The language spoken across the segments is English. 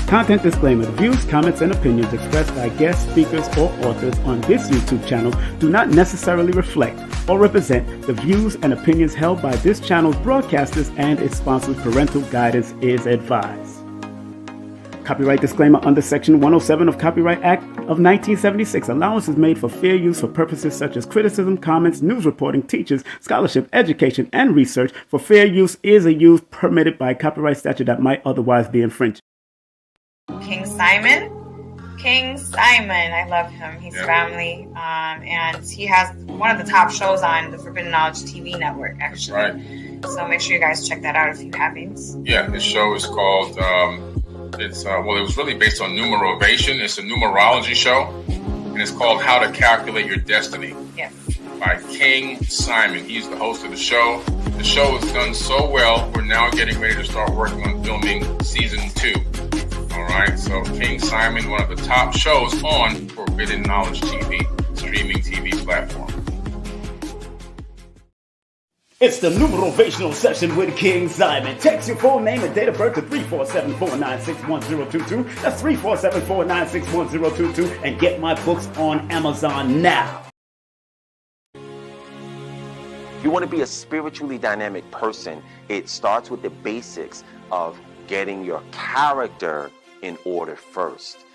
Content disclaimer. The views, comments, and opinions expressed by guest speakers or authors on this YouTube channel do not necessarily reflect or represent the views and opinions held by this channel's broadcasters and its sponsors. Parental guidance is advised. Copyright disclaimer under Section 107 of Copyright Act of 1976. Allowance is made for fair use for purposes such as criticism, comments, news reporting, teachers, scholarship, education, and research. For fair use is a use permitted by copyright statute that might otherwise be infringed. King Simon, I love him. He's family, and he has one of the top shows on the Forbidden Knowledge TV network, actually. Right. So make sure you guys check that out if you haven't. Yeah, this show is called, it was really based on numerovation. It's a numerology show, and it's called How to Calculate Your Destiny. Yes. By King Simon. He's the host of the show. The show has done so well, we're now getting ready to start working on filming season 2. All right, so King Simon, one of the top shows on Forbidden Knowledge TV, streaming TV platform. It's the Numerovational session with King Simon. Text your full name and date of birth to 347-496-1022. That's 347-496-1022. And get my books on Amazon now. If you want to be a spiritually dynamic person, it starts with the basics of getting your character in order first.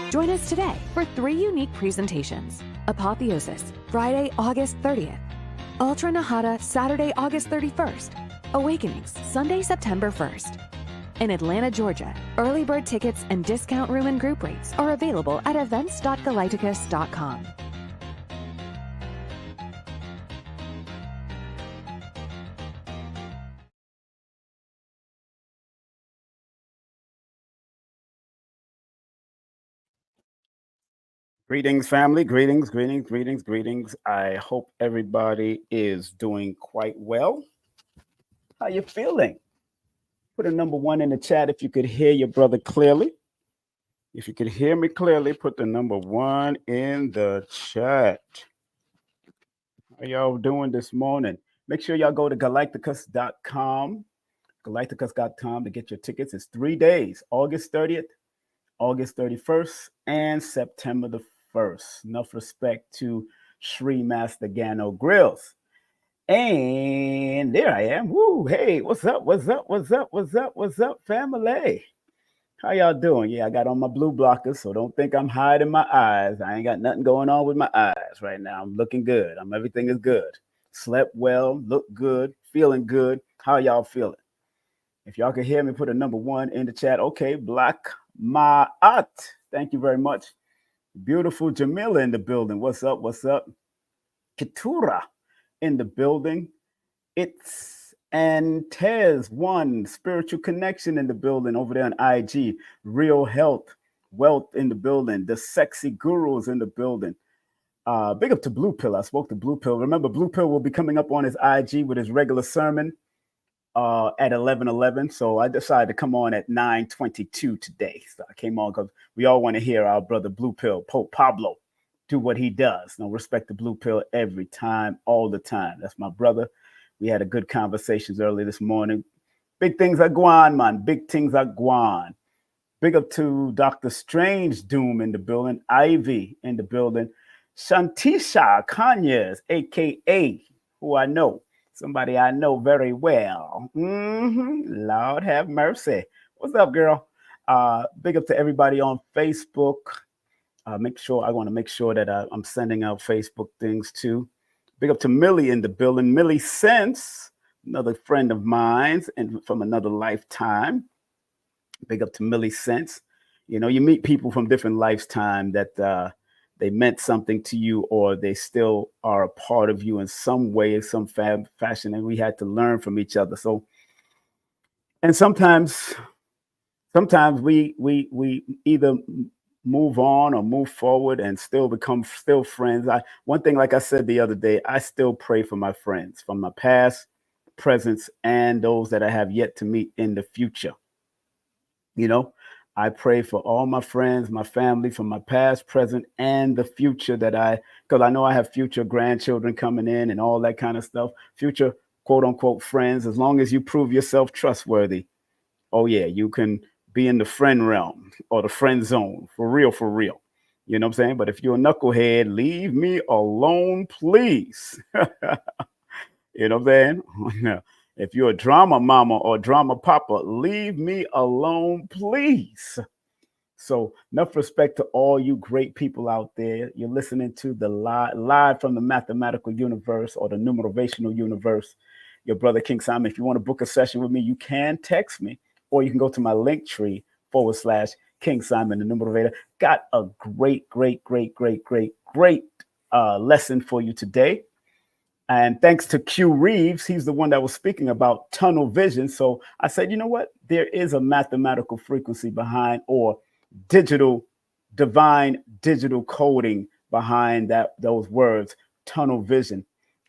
Join us today for 3 unique presentations. Apotheosis, Friday, August 30th. Ultra Nahata, Saturday, August 31st. Awakenings, Sunday, September 1st. In Atlanta, Georgia, early bird tickets and discount room and group rates are available at events.galacticus.com. Greetings, family. Greetings. I hope everybody is doing quite well. How you feeling? Put a number 1 in the chat if you could hear your brother clearly. If you could hear me clearly, put the number 1 in the chat. How y'all doing this morning? Make sure y'all go to galacticus.com, galacticus.com to get your tickets. It's 3 days, August 30th, August 31st, and September the 1st. Enough respect to Sri Master Gano Grills. And there I am. Woo! Hey, what's up, family? How y'all doing? Yeah, I got on my blue blockers, so don't think I'm hiding my eyes. I ain't got nothing going on with my eyes right now. I'm looking good. Everything is good. Slept well, look good, feeling good. How y'all feeling? If y'all can hear me, put a number 1 in the chat. Okay, Black Ma'at. Thank you very much. Beautiful Jamila in the building. What's up? Ketura in the building. It's Antez One Spiritual Connection in the building over there on IG. Real Health Wealth in the building. The Sexy Gurus in the building. Big up to Blue Pill. I spoke to Blue Pill. Remember, Blue Pill will be coming up on his IG with his regular sermon at 11:11. So I decided to come on at 9:22 today. So I came on because we all want to hear our brother Blue Pill, Pope Pablo, do what he does. No, respect to Blue Pill every time, all the time. That's my brother. We had a good conversations early this morning. Big things are going, man. Big things are going. Big up to Dr. Strange Doom in the building. Ivy in the building. Shantisha Kanyes, a.k.a. who I know. Somebody I know very well. Lord have mercy. What's up, girl? Big up to everybody on Facebook. I want to make sure that I'm sending out Facebook things too. Big up to Millie in the building. Millie Sense, another friend of mine and from another lifetime. Big up to Millie Sense. You know, you meet people from different lifetimes that they meant something to you, or they still are a part of you in some way, in some fashion, and we had to learn from each other. So, and sometimes we either move on or move forward and still become friends. One thing, like I said the other day, I still pray for my friends from my past, presence, and those that I have yet to meet in the future. You know, I pray for all my friends, my family, from my past, present, and the future because I know I have future grandchildren coming in and all that kind of stuff. Future quote unquote friends, as long as you prove yourself trustworthy. Oh yeah, you can be in the friend realm or the friend zone for real, for real. You know what I'm saying? But if you're a knucklehead, leave me alone, please. You know what I'm saying? If you're a drama mama or drama papa, leave me alone, please. So enough respect to all you great people out there. You're listening to the live from the mathematical universe or the numerovational universe. Your brother King Simon. If you want to book a session with me, you can text me, or you can go to my link tree /King Simon, the Numerator. Got a great lesson for you today. And thanks to Q Reeves, he's the one that was speaking about tunnel vision. So I said, you know what? There is a mathematical frequency behind, or divine digital coding behind those words, tunnel vision,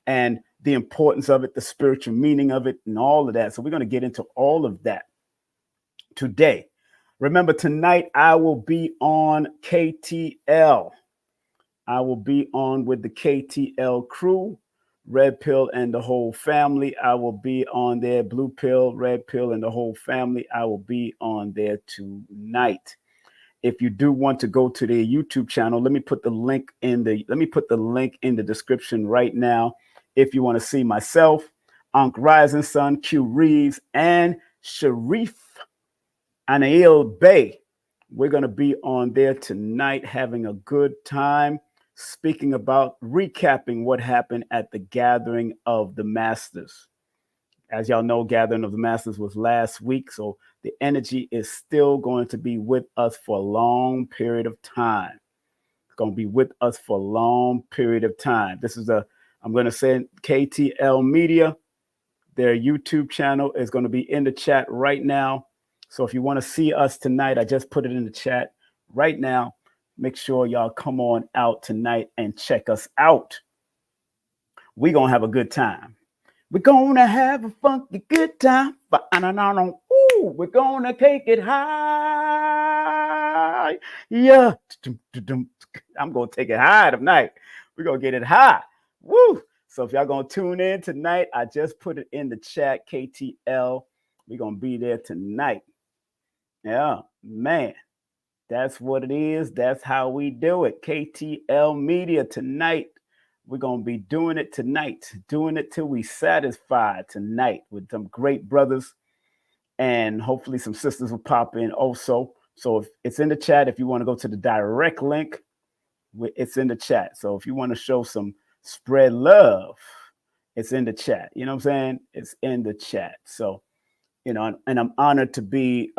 and the importance of it, the spiritual meaning of it, and all of that. So we're going to get into all of that today. Remember, tonight I will be on KTL. I will be on with the KTL crew. Red Pill and the whole family. I will be on there. Blue Pill, Red Pill, and the whole family. I will be on there tonight. If you do want to go to their YouTube channel, let me put the link in the description right now. If you want to see myself, Ankh Rising Sun, Q Reeves, and Sharif Anail Bey. We're going to be on there tonight having a good time, speaking about recapping what happened at the Gathering of the Masters. As y'all know, Gathering of the Masters was last week, so the energy is still going to be with us for a long period of time. It's going to be with us for a long period of time. I'm going to say KTL Media. Their YouTube channel is going to be in the chat right now. So if you want to see us tonight, I just put it in the chat right now. Make sure y'all come on out tonight and check us out. We're going to have a good time. We're going to have a funky good time. Ooh, we're going to take it high. Yeah. I'm going to take it high tonight. We're going to get it high. Woo. So if y'all going to tune in tonight, I just put it in the chat, KTL. We're going to be there tonight. Yeah, man. That's what it is. That's how we do it. KTL Media tonight. We're going to be doing it tonight. Doing it till we satisfied tonight with some great brothers. And hopefully some sisters will pop in also. So if it's in the chat, if you want to go to the direct link, it's in the chat. So if you want to show some spread love, it's in the chat. You know what I'm saying? It's in the chat. So, you know, and I'm honored to be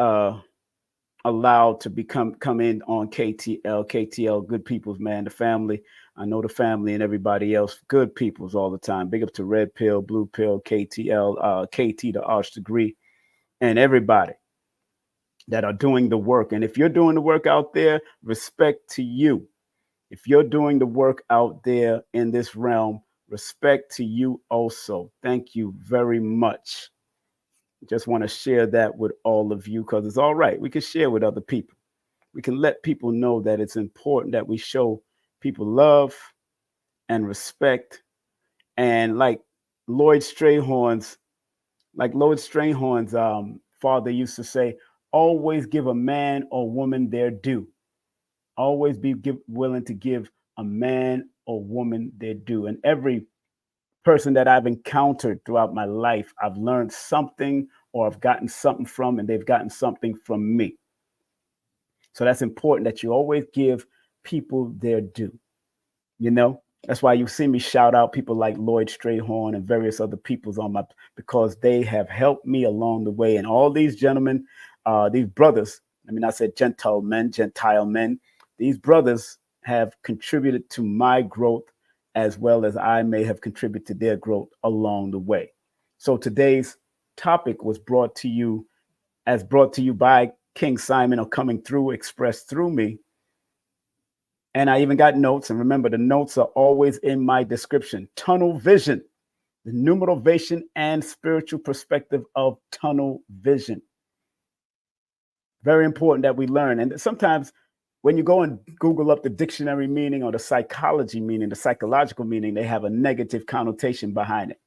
allowed to come in on KTL, good peoples, man. The family, I know the family and everybody else, good peoples all the time. Big up to Red Pill, Blue Pill, KTL, KT, the Arch Degree, and everybody that are doing the work. And if you're doing the work out there, respect to you. If you're doing the work out there in this realm, respect to you also. Thank you very much. Just want to share that with all of you because it's all right. We can share with other people. We can let people know that it's important that we show people love and respect. And like Lloyd Strayhorn's father used to say, always give a man or woman their due. Always be willing to give a man or woman their due. And every person that I've encountered throughout my life, I've learned something or I've gotten something from, and they've gotten something from me. So that's important that you always give people their due. You know, that's why you see me shout out people like Lloyd Strayhorn and various other peoples because they have helped me along the way. And all these gentlemen, these brothers, I said Gentile men, these brothers have contributed to my growth as well as I may have contributed to their growth along the way. So today's topic was brought to you by King Simon, or coming through, expressed through me. And I even got notes. And remember, the notes are always in my description. Tunnel vision, the numerovation and spiritual perspective of tunnel vision. Very important that we learn. And sometimes when you go and Google up the dictionary meaning or the psychology meaning, the psychological meaning, they have a negative connotation behind it.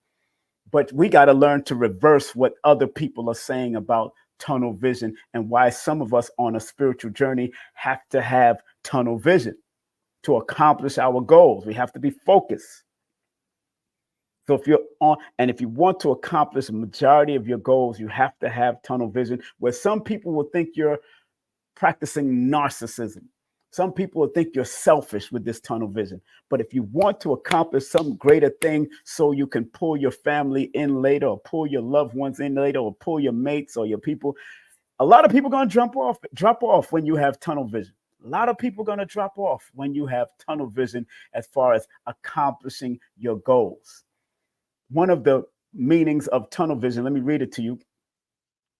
But we got to learn to reverse what other people are saying about tunnel vision and why some of us on a spiritual journey have to have tunnel vision to accomplish our goals. We have to be focused. So if you're on, and if you want to accomplish a majority of your goals, you have to have tunnel vision, where some people will think you're practicing narcissism. Some people will think you're selfish with this tunnel vision. But if you want to accomplish some greater thing so you can pull your family in later, or pull your loved ones in later, or pull your mates or your people, a lot of people are going to drop off when you have tunnel vision. A lot of people are going to drop off when you have tunnel vision as far as accomplishing your goals. One of the meanings of tunnel vision, let me read it to you.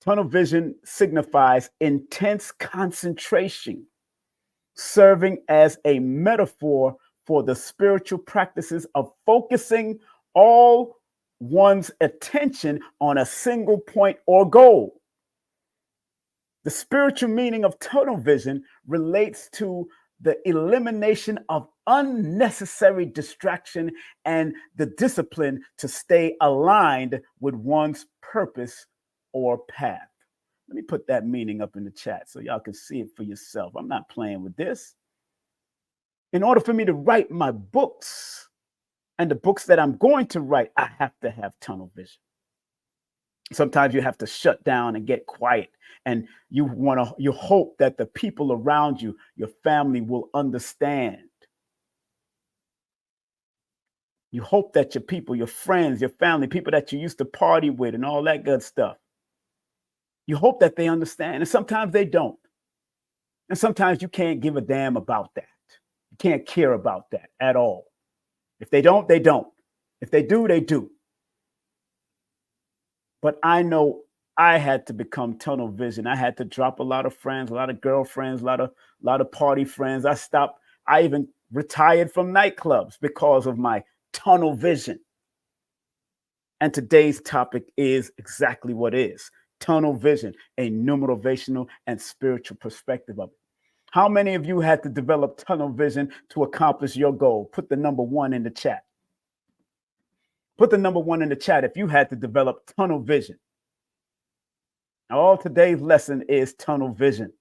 Tunnel vision signifies intense concentration, serving as a metaphor for the spiritual practices of focusing all one's attention on a single point or goal. The spiritual meaning of tunnel vision relates to the elimination of unnecessary distraction and the discipline to stay aligned with one's purpose or path. Let me put that meaning up in the chat so y'all can see it for yourself. I'm not playing with this. In order for me to write my books and the books that I'm going to write, I have to have tunnel vision. Sometimes you have to shut down and get quiet, and you hope that the people around you, your family, will understand. You hope that your people, your friends, your family, people that you used to party with and all that good stuff, you hope that they understand. And sometimes they don't. And sometimes you can't give a damn about that. You can't care about that at all. If they don't, they don't. If they do, they do. But I know I had to become tunnel vision. I had to drop a lot of friends, a lot of girlfriends, a lot of party friends. I even retired from nightclubs because of my tunnel vision. And today's topic is exactly what it is. Tunnel vision, a numerovational and spiritual perspective of it. How many of you had to develop tunnel vision to accomplish your goal? Put the number 1 in the chat. Put the number 1 in the chat if you had to develop tunnel vision. All today's lesson is tunnel vision.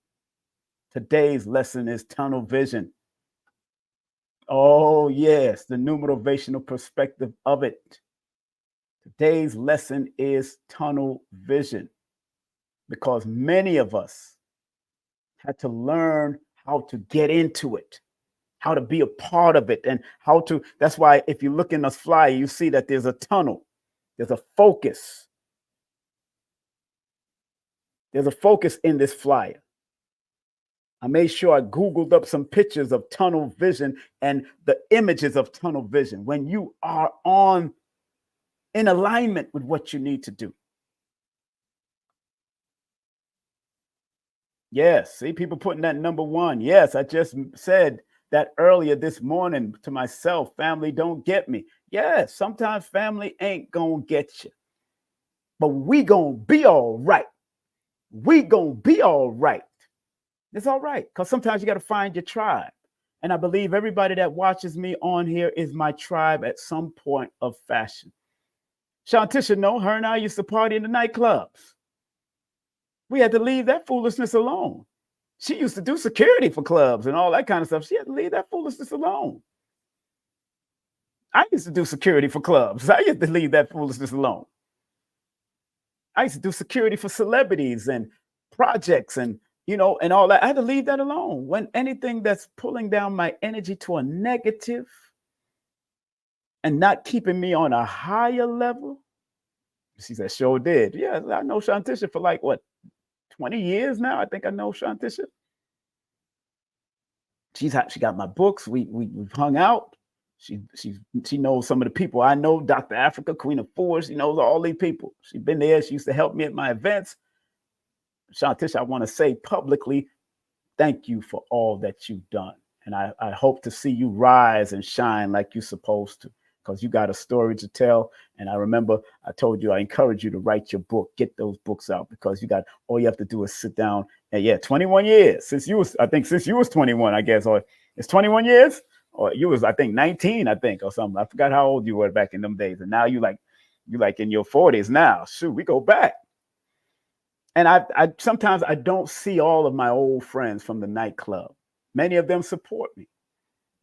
Today's lesson is tunnel vision. Oh, yes, the numerovational perspective of it. Today's lesson is tunnel vision, because many of us had to learn how to get into it, how to be a part of it, and how to, that's why if you look in the flyer, you see that there's a tunnel, there's a focus. There's a focus in this flyer. I made sure I Googled up some pictures of tunnel vision and the images of tunnel vision when you are in alignment with what you need to do. Yes, see people putting that number 1. Yes, I just said that earlier this morning to myself, family don't get me. Yes, sometimes family ain't gonna get you, but we gonna be all right. We gonna be all right. It's all right, because sometimes you got to find your tribe. And I believe everybody that watches me on here is my tribe at some point of fashion. Shantisha, no, her and I used to party in the nightclubs. We had to leave that foolishness alone. She used to do security for clubs and all that kind of stuff. She had to leave that foolishness alone. I used to do security for clubs. I used to leave that foolishness alone. I used to do security for celebrities and projects and, and all that. I had to leave that alone. When anything that's pulling down my energy to a negative and not keeping me on a higher level. She said, sure did. Yeah, I know Shantisha for 20 years now. I think I know Shantisha. She got my books. We've hung out. She knows some of the people I know. Dr. Africa, Queen of Fours. She knows all these people. She's been there. She used to help me at my events. Shantisha, I want to say publicly, thank you for all that you've done. And I hope to see you rise and shine like you're supposed to, because you got a story to tell. And I remember I told you, I encourage you to write your book, get those books out, because all you have to do is sit down And yeah, 21 years since you was, I think since you was 21, I guess, or it's 21 years, or you was, I think, 19, I think, or something. I forgot how old you were back in them days. And now you like in your 40s now. Shoot, we go back. And I sometimes I don't see all of my old friends from the nightclub. Many of them support me.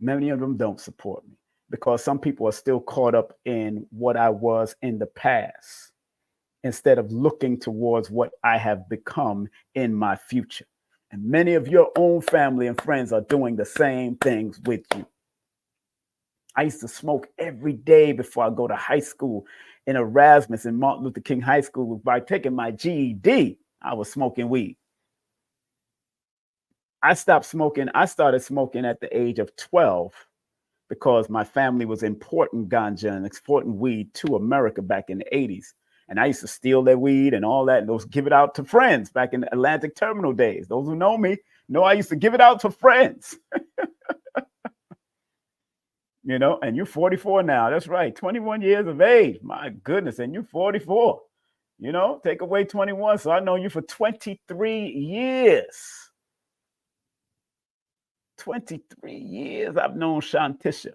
Many of them don't support me because some people are still caught up in what I was in the past instead of looking towards what I have become in my future. And many of your own family and friends are doing the same things with you. I used to smoke every day before I go to high school in Erasmus in Martin Luther King High School. By taking my GED, I was smoking weed. I stopped smoking. I started smoking at the age of 12 because my family was importing ganja and exporting weed to America back in the 80s. And I used to steal their weed and all that, and those give it out to friends back in the Atlantic Terminal days. Those who know me know I used to give it out to friends. You know, and you're 44 now. That's right. 21 years of age. My goodness. And you're 44. You know, take away 21. So I know you for 23 years. 23 years I've known Shantisha.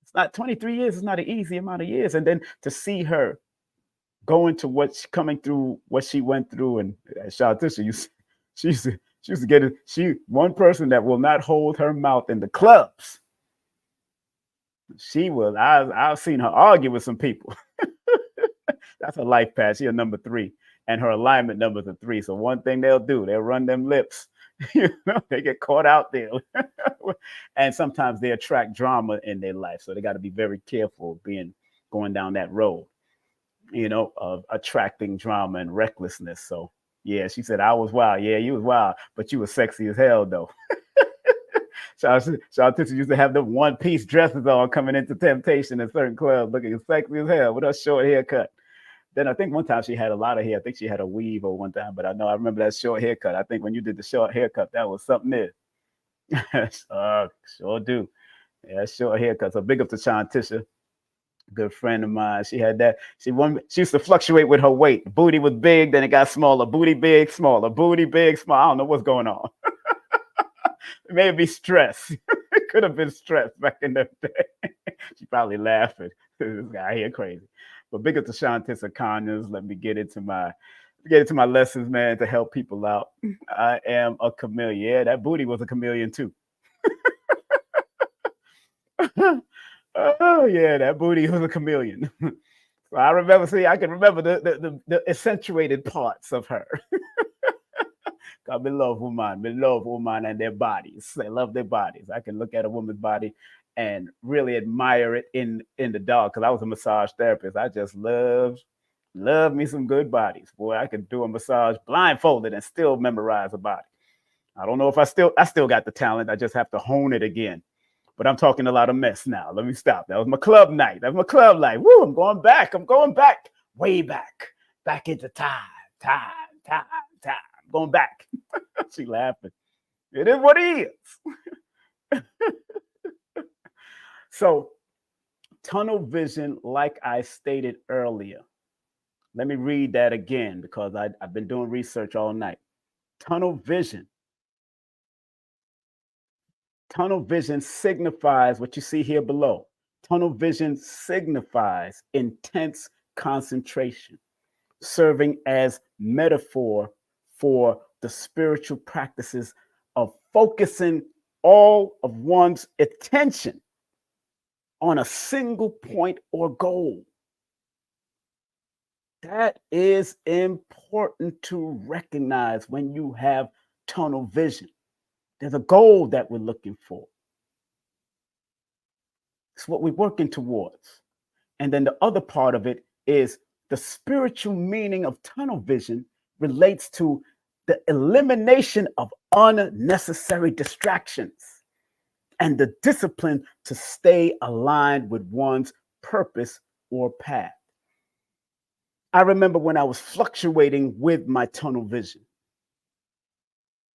It's not 23 years. It's not an easy amount of years. And then to see her going to coming through what she went through. And Shantisha, she used to get it. One person that will not hold her mouth in the clubs. She was, I've seen her argue with some people. That's her life path. She a number 3, and her alignment numbers are 3. So one thing they'll do, they'll run them lips. You know, they get caught out there. And sometimes they attract drama in their life. So they got to be very careful going down that road, you know, of attracting drama and recklessness. So yeah, she said, I was wild. Yeah, you was wild, but you was sexy as hell though. Shantisha used to have them one-piece dresses on coming into Temptation in certain clubs, looking sexy as hell with her short haircut. Then I think one time she had a lot of hair. I think she had a weave or one time, but I remember that short haircut. I think when you did the short haircut, that was something there. Sure do. Yeah, short haircut. So big up to Shantisha, good friend of mine. She had that. She used to fluctuate with her weight. Booty was big, then it got smaller. Booty big, smaller. Booty big, small. I don't know what's going on. It may be stress. It could have been stress back in the day. She probably laughing. This guy here crazy. But big up to Shantisha Conyers. Let me get into my lessons, man, to help people out. I am a chameleon. Yeah, that booty was a chameleon too. Oh yeah, that booty was a chameleon. So I can remember the accentuated parts of her. God, we love women and their bodies. They love their bodies. I can look at a woman's body and really admire it in the dark, because I was a massage therapist. I just love me some good bodies. Boy, I could do a massage blindfolded and still memorize a body. I don't know if I still got the talent. I just have to hone it again. But I'm talking a lot of mess now. Let me stop. That was my club night. Woo, I'm going back. Way back into time. Going back. She laughing. It is what it is. So tunnel vision, like I stated earlier, let me read that again because I've been doing research all night. Tunnel vision signifies what you see here below. Tunnel vision signifies intense concentration, serving as metaphor for the spiritual practices of focusing all of one's attention on a single point or goal. That is important to recognize when you have tunnel vision. There's a goal that we're looking for. It's what we're working towards. And then the other part of it is the spiritual meaning of tunnel vision relates to the elimination of unnecessary distractions and the discipline to stay aligned with one's purpose or path. I remember when I was fluctuating with my tunnel vision.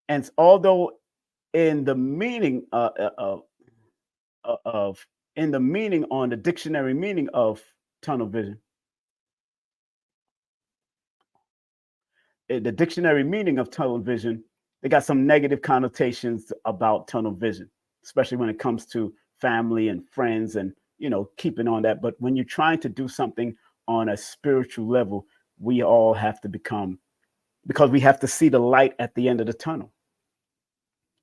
And although in the meaning on the dictionary meaning of tunnel vision, the dictionary meaning of tunnel vision, they got some negative connotations about tunnel vision, especially when it comes to family and friends and, keeping on that. But when you're trying to do something on a spiritual level, we all have to become, because we have to see the light at the end of the tunnel.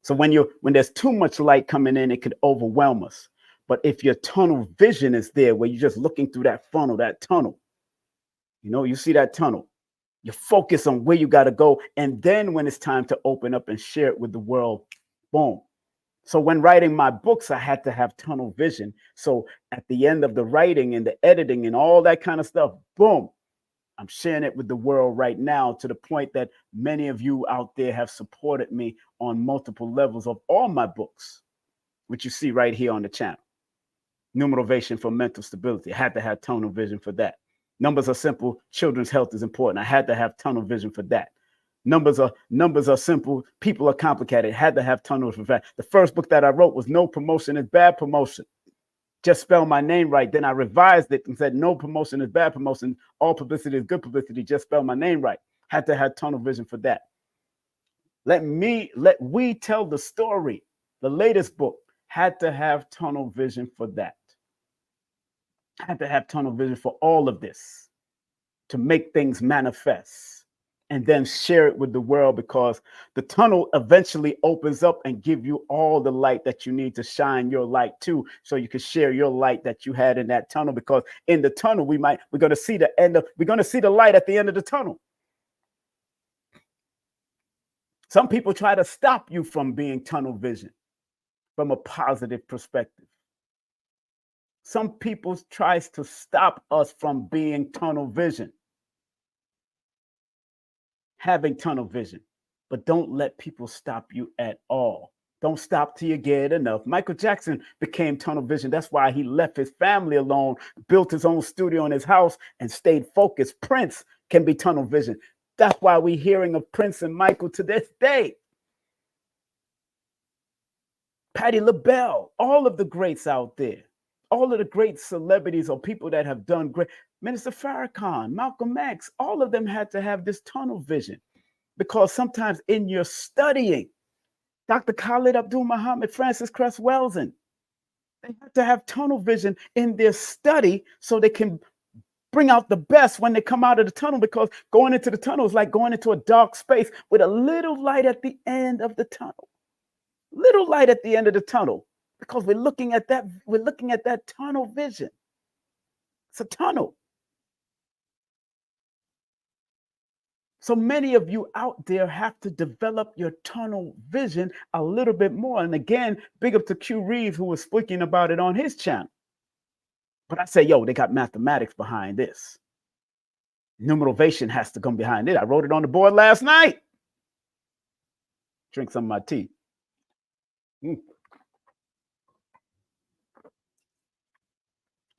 So when there's too much light coming in, it could overwhelm us. But if your tunnel vision is there, where you're just looking through that funnel, that tunnel, you see that tunnel, you focus on where you got to go. And then when it's time to open up and share it with the world, boom. So when writing my books, I had to have tunnel vision. So at the end of the writing and the editing and all that kind of stuff, boom, I'm sharing it with the world right now, to the point that many of you out there have supported me on multiple levels of all my books, which you see right here on the channel. Numerovational for mental stability. I had to have tunnel vision for that. Numbers are simple. Children's health is important. I had to have tunnel vision for that. Numbers are simple. People are complicated. I had to have tunnel vision for that. The first book that I wrote was No Promotion is Bad Promotion. Just spell my name right. Then I revised it and said, no promotion is bad promotion. All publicity is good publicity. Just spell my name right. Had to have tunnel vision for that. Let we tell the story. The latest book had to have tunnel vision for that. Had to have tunnel vision for all of this, to make things manifest and then share it with the world, because the tunnel eventually opens up and give you all the light that you need to shine your light to, so you can share your light that you had in that tunnel. Because in the tunnel, we're going to see the light at the end of the tunnel. Some people try to stop you from being tunnel vision from a positive perspective. Some people tries to stop us from being tunnel vision, having tunnel vision. But don't let people stop you at all. Don't stop till you get enough. Michael Jackson became tunnel vision. That's why he left his family alone, built his own studio in his house, and stayed focused. Prince can be tunnel vision. That's why we're hearing of Prince and Michael to this day. Patti LaBelle, all of the greats out there, all of the great celebrities or people that have done great. Minister Farrakhan, Malcolm X, all of them had to have this tunnel vision, because sometimes in your studying, Dr. Khalid Abdul Muhammad, Francis Cress Welsing, they have to have tunnel vision in their study so they can bring out the best when they come out of the tunnel, because going into the tunnel is like going into a dark space with a little light at the end of the tunnel. Little light at the end of the tunnel, because we're looking at that tunnel vision. It's a tunnel. So many of you out there have to develop your tunnel vision a little bit more. And again, big up to Q Reeves, who was speaking about it on his channel. But I say, yo, they got mathematics behind this. Numerovation has to come behind it. I wrote it on the board last night. Drink some of my tea.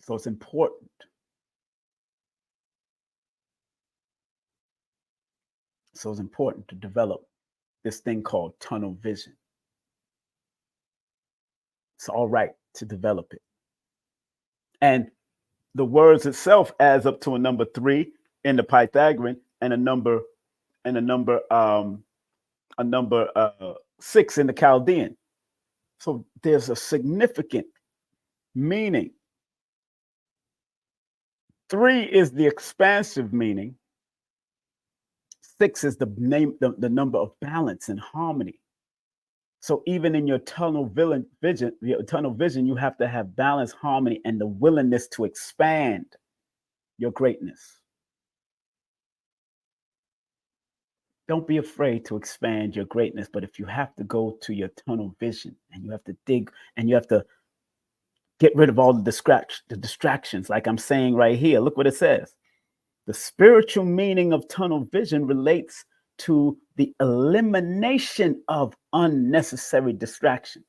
So it's important. So it's important to develop this thing called tunnel vision. It's all right to develop it. And the words itself adds up to a number 3 in the Pythagorean, and a number 6 in the Chaldean. So there's a significant meaning. 3 is the expansive meaning. 6 is the number of balance and harmony. So even in your tunnel vision, you have to have balance, harmony, and the willingness to expand your greatness. Don't be afraid to expand your greatness. But if you have to go to your tunnel vision and you have to dig and you have to get rid of all the distractions, like I'm saying right here, look what it says. The spiritual meaning of tunnel vision relates to the elimination of unnecessary distraction.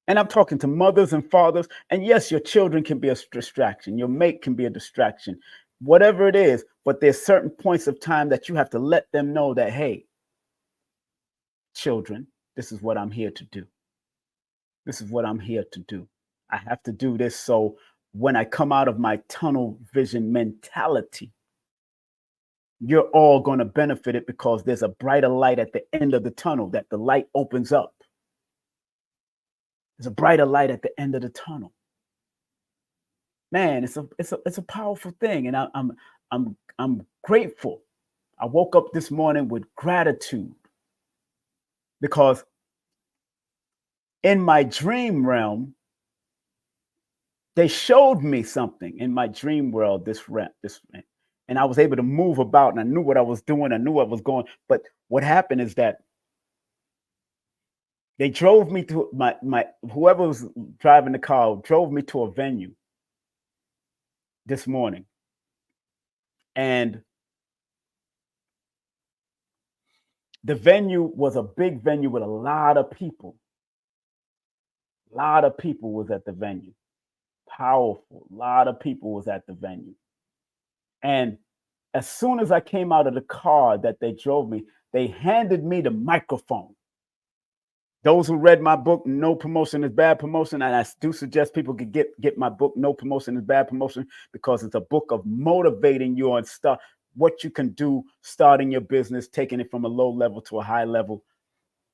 And I'm talking to mothers and fathers. And yes, your children can be a distraction. Your mate can be a distraction. Whatever it is, but there's certain points of time that you have to let them know that, hey, children, this is what I'm here to do. This is what I'm here to do. I have to do this so when I come out of my tunnel vision mentality, you're all going to benefit it because there's a brighter light at the end of the tunnel that the light opens up. There's a brighter light at the end of the tunnel. Man, it's a powerful thing, and I'm grateful. I woke up this morning with gratitude because in my dream realm, they showed me something in my dream world, this and I was able to move about, and I knew what I was doing. I knew I was going. But what happened is that they drove me to my whoever was driving the car drove me to a venue this morning. And the venue was a big venue with a lot of people. A lot of people was at the venue. Powerful. A lot of people was at the venue. And as soon as I came out of the car that they drove me, they handed me the microphone. Those who read my book, No Promotion is Bad Promotion, and I do suggest people could get my book, No Promotion is Bad Promotion, because it's a book of motivating you on stuff, what you can do starting your business, taking it from a low level to a high level.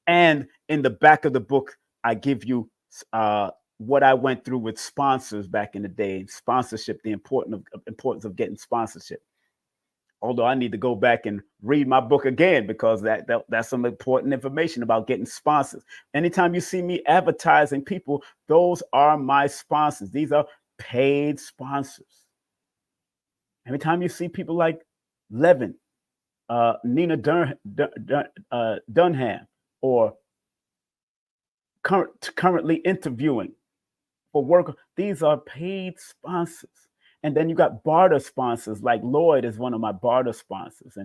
And in the back of the book, I give you what I went through with sponsors back in the day, sponsorship, the importance of getting sponsorship. Although I need to go back and read my book again, because that's some important information about getting sponsors. Anytime you see me advertising people, those are my sponsors. These are paid sponsors. Every time you see people like Levin, Nina Dunham, or currently interviewing for work, these are paid sponsors. And then you got barter sponsors, like Lloyd is one of my barter sponsors,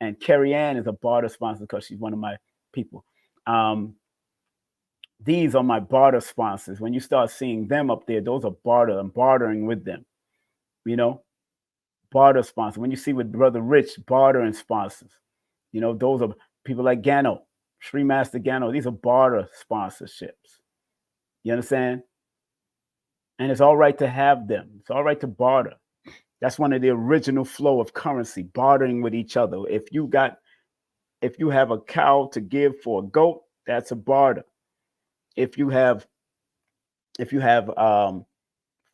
and Carrie Ann is a barter sponsor because she's one of my people. These are my barter sponsors. When you start seeing them up there, those are barter. I'm bartering with them, barter sponsors. When you see with Brother Rich, bartering sponsors, those are people like Gano, Sri Master Gano. These are barter sponsorships. You understand? And it's all right to have them. It's all right to barter. That's one of the original flow of currency, bartering with each other. If you have a cow to give for a goat, that's a barter. If you have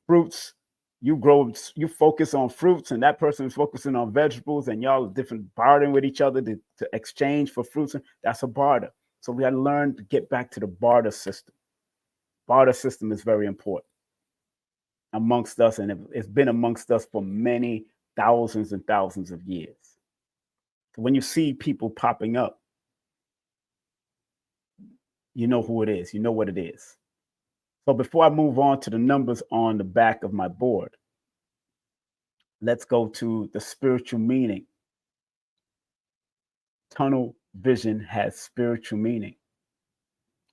fruits, you focus on fruits, and that person is focusing on vegetables, and y'all are different, bartering with each other to exchange for fruits. That's a barter. So we got to learn to get back to the barter system. Barter system is very important amongst us, and it's been amongst us for many thousands and thousands of years. So when you see people popping up, you know who it is, you know what it is. So before I move on to the numbers on the back of my board, let's go to the spiritual meaning. Tunnel vision has spiritual meaning.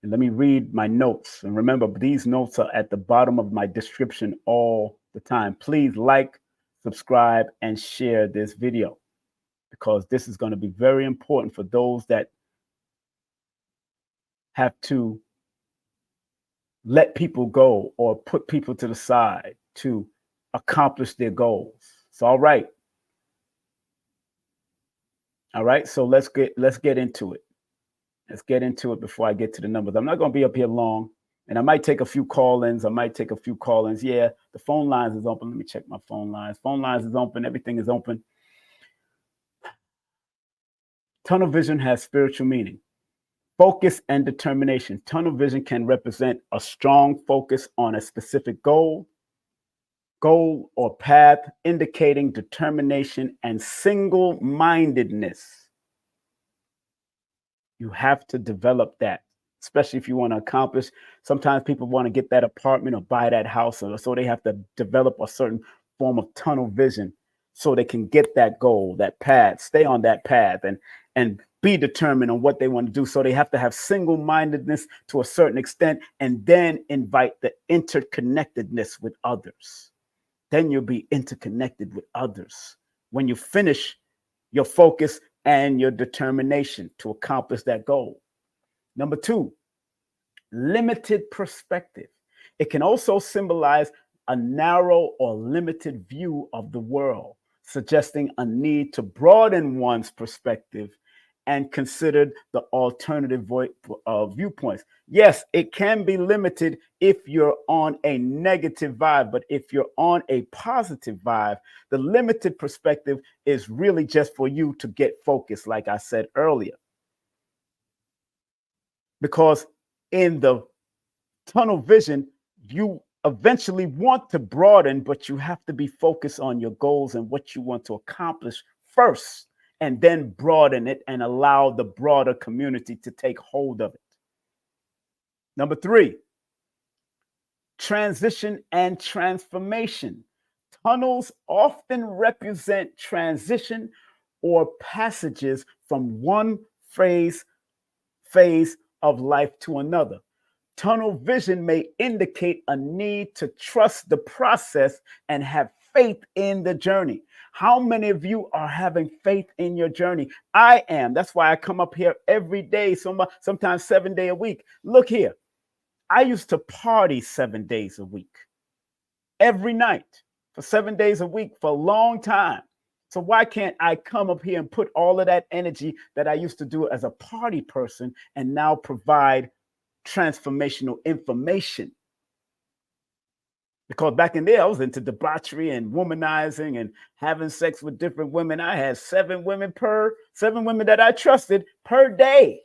And let me read my notes. And remember, these notes are at the bottom of my description all the time. Please like, subscribe, and share this video, because this is going to be very important for those that have to let people go or put people to the side to accomplish their goals. It's all right. All right. So let's get into it. Let's get into it before I get to the numbers. I'm not going to be up here long, and I might take a few call-ins. Yeah, the phone lines is open. Let me check my phone lines. Phone lines is open. Everything is open. Tunnel vision has spiritual meaning. Focus and determination. Tunnel vision can represent a strong focus on a specific goal or path, indicating determination and single-mindedness. You have to develop that, especially if you want to accomplish. Sometimes people want to get that apartment or buy that house, so they have to develop a certain form of tunnel vision so they can get that goal, that path, stay on that path, and be determined on what they want to do. So they have to have single-mindedness to a certain extent, and then invite the interconnectedness with others. Then you'll be interconnected with others when you finish your focus and your determination to accomplish that goal. Number 2, limited perspective. It can also symbolize a narrow or limited view of the world. suggesting a need to broaden one's perspective and consider the alternative viewpoints. Yes, it can be limited if you're on a negative vibe, but if you're on a positive vibe, the limited perspective is really just for you to get focused, like I said earlier. Because in the tunnel vision, you eventually want to broaden, but you have to be focused on your goals and what you want to accomplish first, and then broaden it and allow the broader community to take hold of it. Number 3, transition and transformation. Tunnels often represent transition or passages from one phase of life to another. Tunnel vision may indicate a need to trust the process and have faith in the journey. How many of you are having faith in your journey? I am. That's why I come up here every day, sometimes 7 days a week. Look here. I used to party 7 days a week, every night, for 7 days a week for a long time. So why can't I come up here and put all of that energy that I used to do as a party person and now provide transformational information? Because back in there, I was into debauchery and womanizing and having sex with different women. I had 7 women that I trusted per day.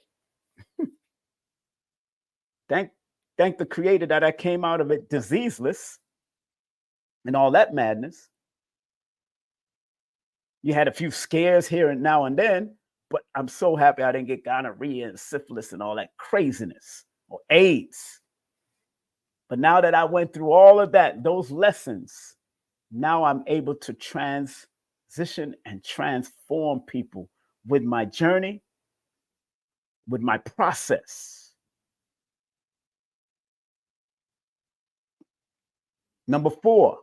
Thank the Creator that I came out of it diseaseless and all that madness. You had a few scares here and now and then, but I'm so happy I didn't get gonorrhea and syphilis and all that craziness, or AIDS. But now that I went through all of that, those lessons, now I'm able to transition and transform people with my journey, with my process. Number 4,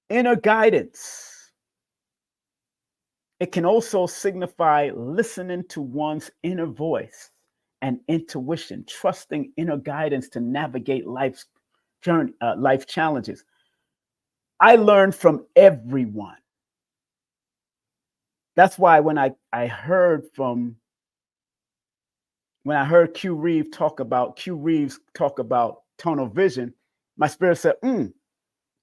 inner guidance. It can also signify listening to one's inner voice and intuition, trusting inner guidance to navigate life's journey, life challenges. I learn from everyone. That's why when I heard Q Reeves talk about tunnel vision, my spirit said,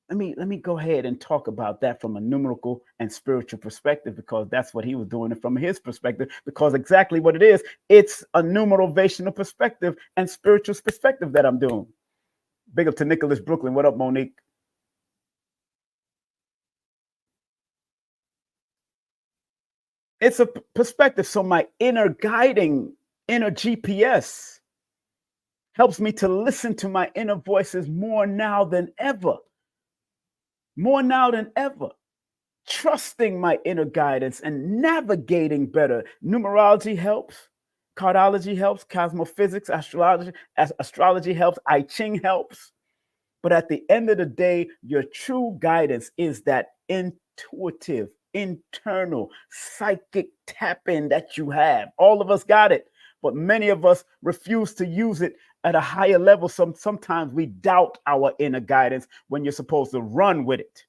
let me go ahead and talk about that from a numerical and spiritual perspective, because that's what he was doing it from his perspective, because exactly what it is, it's a numerovational perspective and spiritual perspective that I'm doing. Big up to Nicholas Brooklyn. What up, Monique? It's a perspective. So my inner GPS helps me to listen to my inner voices more now than ever. More now than ever, trusting my inner guidance and navigating better. Numerology helps, cardiology helps, cosmophysics, astrology helps, I Ching helps. But at the end of the day, your true guidance is that intuitive, internal, psychic tap-in that you have. All of us got it, but many of us refuse to use it at a higher level. Sometimes we doubt our inner guidance when you're supposed to run with it.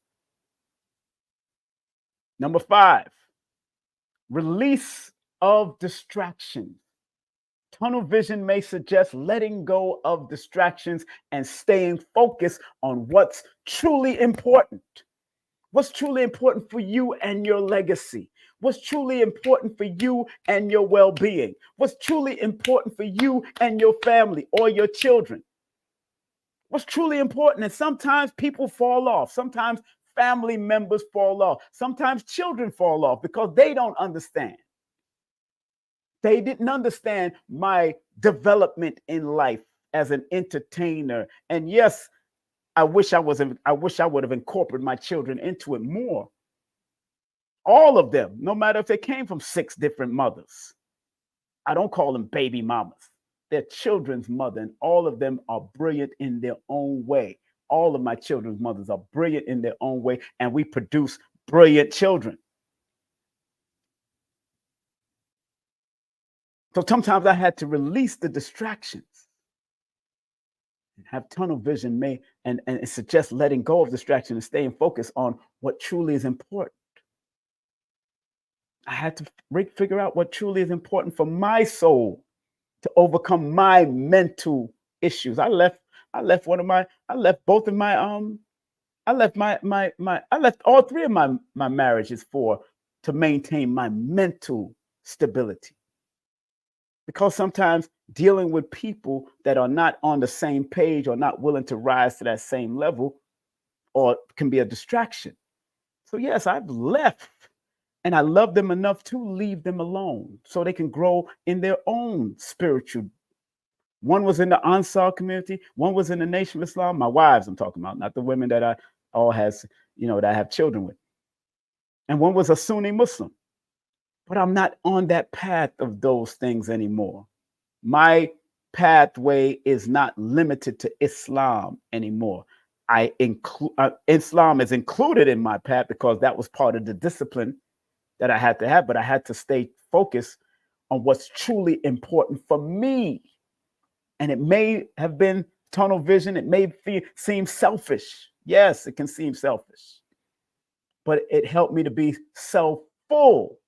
Number 5, release of distractions. Tunnel vision may suggest letting go of distractions and staying focused on what's truly important. What's truly important for you and your legacy? What's truly important for you and your well-being? What's truly important for you and your family or your children? What's truly important? And sometimes people fall off. Sometimes family members fall off. Sometimes children fall off because they don't understand. They didn't understand my development in life as an entertainer. And yes, I wish I would have incorporated my children into it more. All of them, no matter if they came from 6 different mothers. I don't call them baby mamas. They're children's mother, and all of them are brilliant in their own way. All of my children's mothers are brilliant in their own way, and we produce brilliant children. So sometimes I had to release the distractions Have tunnel vision and it suggests letting go of distraction and staying focused on what truly is important. I had to figure out what truly is important for my soul to overcome my mental issues. I left all three of my marriages to maintain my mental stability. Because sometimes dealing with people that are not on the same page or not willing to rise to that same level or can be a distraction. So yes, I've left, and I love them enough to leave them alone so they can grow in their own spiritual. One was in the Ansar community. One was in the Nation of Islam. My wives, I'm talking about, not the women that I have children with. And one was a Sunni Muslim. But I'm not on that path of those things anymore. My pathway is not limited to Islam anymore. Islam is included in my path because that was part of the discipline that I had to have, but I had to stay focused on what's truly important for me. And it may have been tunnel vision. It may seem selfish. Yes, it can seem selfish, but it helped me to be self-full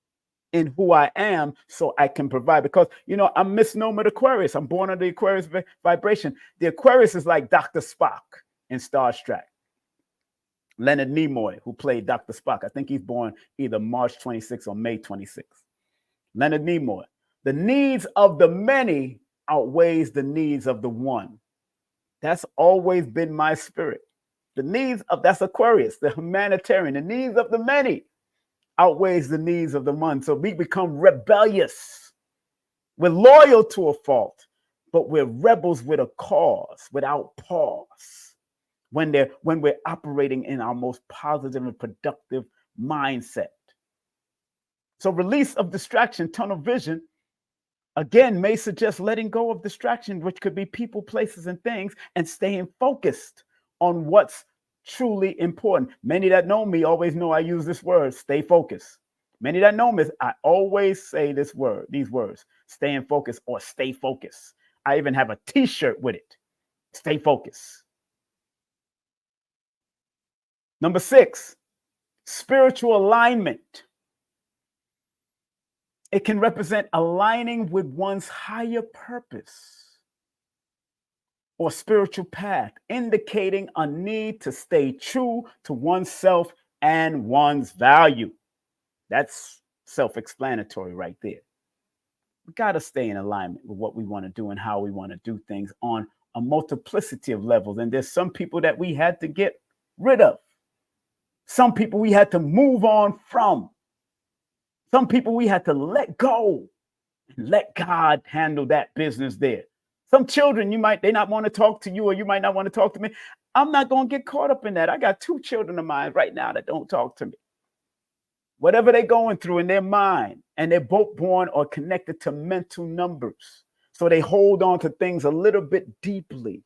in who I am so I can provide. Because, I'm misnomered Aquarius. I'm born under the Aquarius vibration. The Aquarius is like Dr. Spock in Star Trek. Leonard Nimoy, who played Dr. Spock. I think he's born either March 26th or May 26th. Leonard Nimoy. The needs of the many outweighs the needs of the one. That's always been my spirit. That's Aquarius, the humanitarian. The needs of the many outweighs the needs of the one. So we become rebellious. We're loyal to a fault, but we're rebels with a cause, without pause. When we're operating in our most positive and productive mindset. So release of distraction, tunnel vision, again, may suggest letting go of distraction, which could be people, places, and things, and staying focused on what's truly important. Many that know me always know I use this word, stay focused. Many that know me, I always say these words, staying focused or stay focused. I even have a t-shirt with it, stay focused. Number 6, spiritual alignment. It can represent aligning with one's higher purpose or spiritual path, indicating a need to stay true to oneself and one's value. That's self-explanatory right there. We got to stay in alignment with what we want to do and how we want to do things on a multiplicity of levels. And there's some people that we had to get rid of. Some people we had to move on from. Some people we had to let go and let God handle that business there. Some children, they not want to talk to you, or you might not want to talk to me. I'm not going to get caught up in that. I got 2 children of mine right now that don't talk to me. Whatever they're going through in their mind, and they're both born or connected to mental numbers. So they hold on to things a little bit deeply.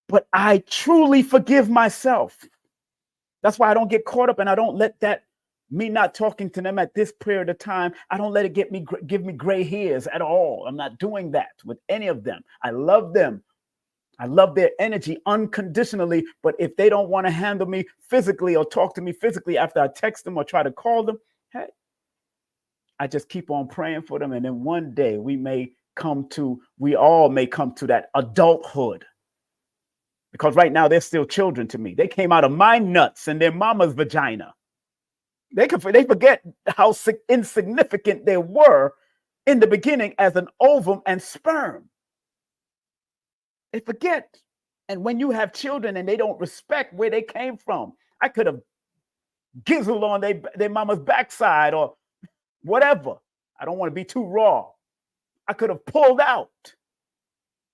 But I truly forgive myself. That's why I don't get caught up, and I don't let that, me not talking to them at this period of time, I don't let it give me gray hairs at all. I'm not doing that with any of them. I love them. I love their energy unconditionally. But if they don't want to handle me physically or talk to me physically after I text them or try to call them, hey, I just keep on praying for them. And then one day we all may come to that adulthood. Because right now they're still children to me. They came out of my nuts and their mama's vagina. They forget how insignificant they were in the beginning as an ovum and sperm. They forget. And when you have children and they don't respect where they came from, I could have gizzled on their mama's backside or whatever. I don't want to be too raw. I could have pulled out.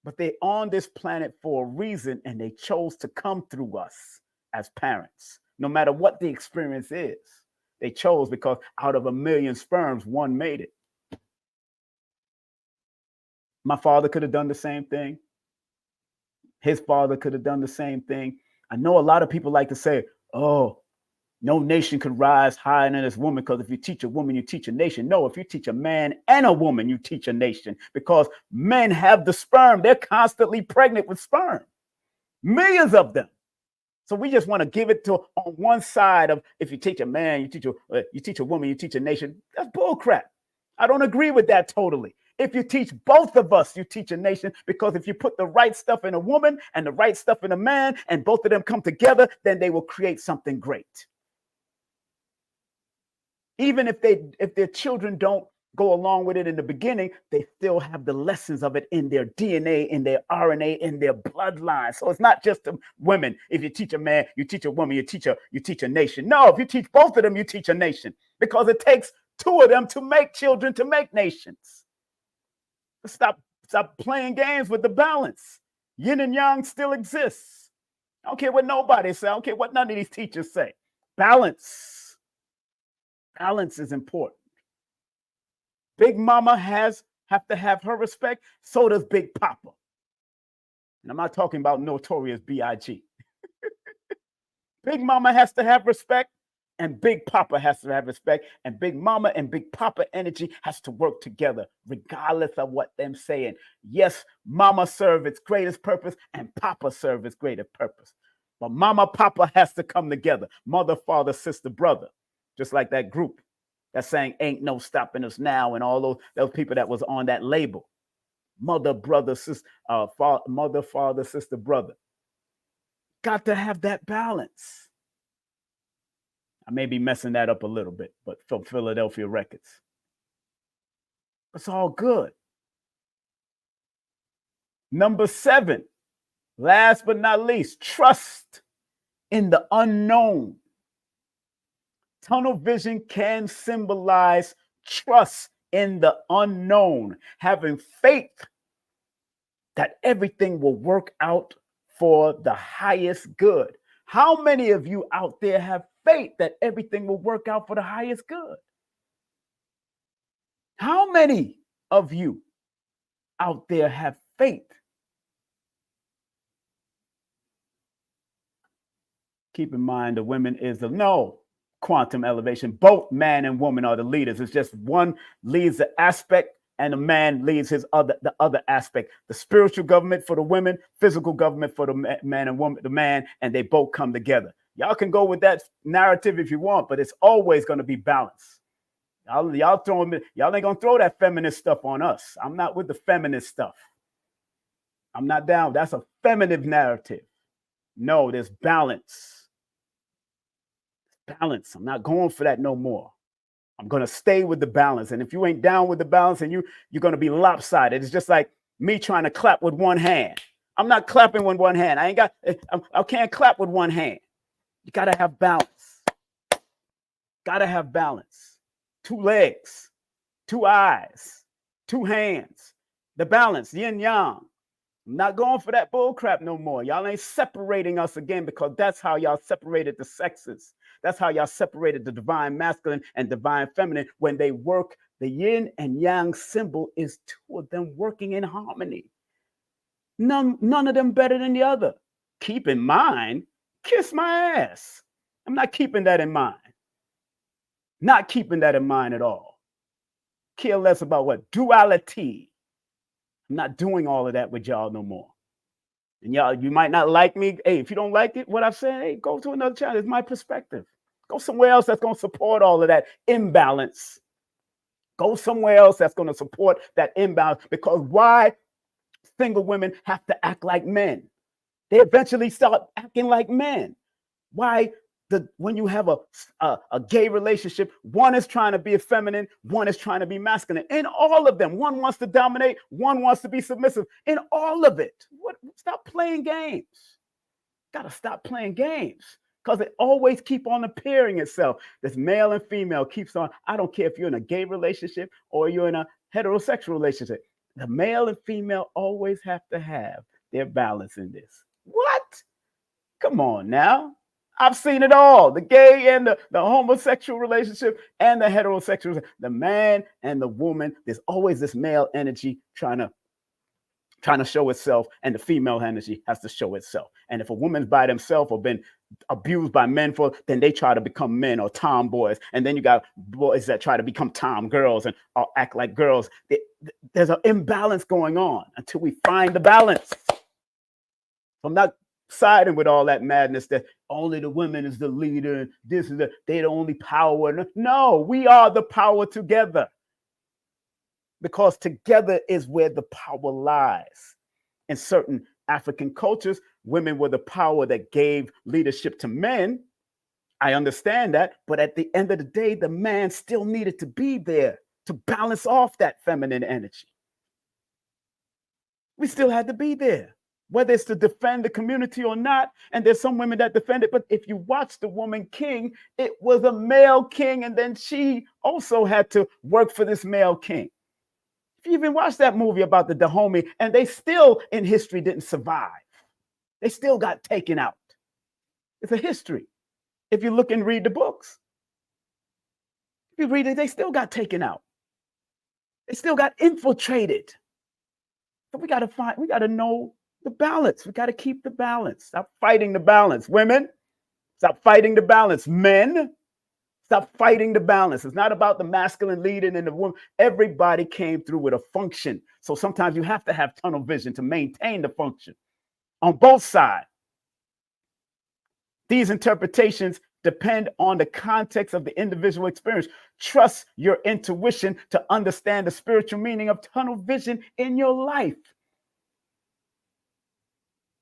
But they're on this planet for a reason, and they chose to come through us as parents, no matter what the experience is. They chose because out of 1 million sperms, one made it. My father could have done the same thing. His father could have done the same thing. I know a lot of people like to say, oh, No nation could rise higher than this woman, because if you teach a woman, you teach a nation. No, if you teach a man and a woman, you teach a nation, because men have the sperm. They're constantly pregnant with sperm, millions of them. So we just want to give it to on one side of, if you teach a man, you teach a woman, you teach a nation. That's bull crap. I don't agree with that totally. If you teach both of us, you teach a nation, because if you put the right stuff in a woman and the right stuff in a man, and both of them come together, then they will create something great. Even if their children don't go along with it in the beginning, they still have the lessons of it in their DNA, in their RNA, in their bloodline. So it's not just the women. If you teach a man, you teach a woman, you teach a nation. No, if you teach both of them, you teach a nation, because it takes two of them to make children, to make nations. Stop playing games with the balance. Yin and yang still exists. I don't care what nobody says. I don't care what none of these teachers say. Balance. Balance is important. Big Mama have to have her respect. So does Big Papa. And I'm not talking about Notorious B.I.G. Big Mama has to have respect, and Big Papa has to have respect. And Big Mama and Big Papa energy has to work together, regardless of what them saying. Yes, Mama serve its greatest purpose, and Papa serve its greatest purpose. But Mama, Papa has to come together. Mother, father, sister, brother. Just like that group that's saying ain't no stopping us now, and all those people that was on that label. Mother, brother, sister, mother, father, sister, brother. Got to have that balance. I may be messing that up a little bit, but from Philadelphia Records. It's all good. Number 7, last but not least, trust in the unknown. Tunnel vision can symbolize trust in the unknown, having faith that everything will work out for the highest good. How many of you out there have faith that everything will work out for the highest good? How many of you out there have faith? Keep in mind, the women is no quantum elevation. Both man and woman are the leaders. It's just one leads the aspect and the man leads the other aspect. The spiritual government for the women, physical government for the man and woman, the man, and they both come together. Y'all can go with that narrative if you want, but it's always going to be balanced. Y'all ain't gonna throw that feminist stuff on us. I'm not with the feminist stuff. I'm not down. That's a feminine narrative. No, there's balance. Balance. I'm not going for that no more. I'm going to stay with the balance. And if you ain't down with the balance, and you're going to be lopsided. It's just like me trying to clap with one hand. I'm not clapping with one hand. I can't clap with one hand. You got to have balance. Got to have balance. 2 legs, 2 eyes, 2 hands. The balance, yin yang. I'm not going for that bull crap no more. Y'all ain't separating us again, because that's how y'all separated the sexes. That's how y'all separated the divine masculine and divine feminine. When they work, the yin and yang symbol is 2 of them working in harmony. None of them better than the other. Keep in mind, kiss my ass. I'm not keeping that in mind. Not keeping that in mind at all. Care less about what? Duality. I'm not doing all of that with y'all no more. And y'all, you might not like me. Hey, if you don't like it, what I've said, hey, go to another channel. It's my perspective. Go somewhere else that's going to support all of that imbalance. Go somewhere else that's going to support that imbalance. Because why single women have to act like men? They eventually start acting like men. Why? When you have a gay relationship, one is trying to be feminine, one is trying to be masculine. In all of them, one wants to dominate, one wants to be submissive. In all of it, stop playing games. Got to stop playing games, because it always keep on appearing itself. This male and female keeps on. I don't care if you're in a gay relationship or you're in a heterosexual relationship. The male and female always have to have their balance in this. What? Come on now. I've seen it all. The gay and the homosexual relationship and the heterosexual, the man and the woman. There's always this male energy trying trying to show itself, and the female energy has to show itself. And if a woman's by themselves or been abused by men then they try to become men or tomboys. And then you got boys that try to become tom girls and act like girls. There's an imbalance going on until we find the balance. I'm not siding with all that madness that only the women is the leader and they're the only power. No, we are the power together, because together is where the power lies. In certain African cultures, women were the power that gave leadership to men. I understand that, but at the end of the day, the man still needed to be there to balance off that feminine energy. We still had to be there, whether it's to defend the community or not. And there's some women that defend it, but if you watch the woman king, it was a male king, and then she also had to work for this male king. If you even watch that movie about the Dahomey, and they still in history didn't survive. They still got taken out. It's a history. If you look and read the books, if you read it, they still got taken out. They still got infiltrated. So we got to know the balance. We got to keep the balance. Stop fighting the balance. Women, stop fighting the balance. Men, stop fighting the balance. It's not about the masculine leading and the woman. Everybody came through with a function. So sometimes you have to have tunnel vision to maintain the function on both sides. These interpretations depend on the context of the individual experience. Trust your intuition to understand the spiritual meaning of tunnel vision in your life.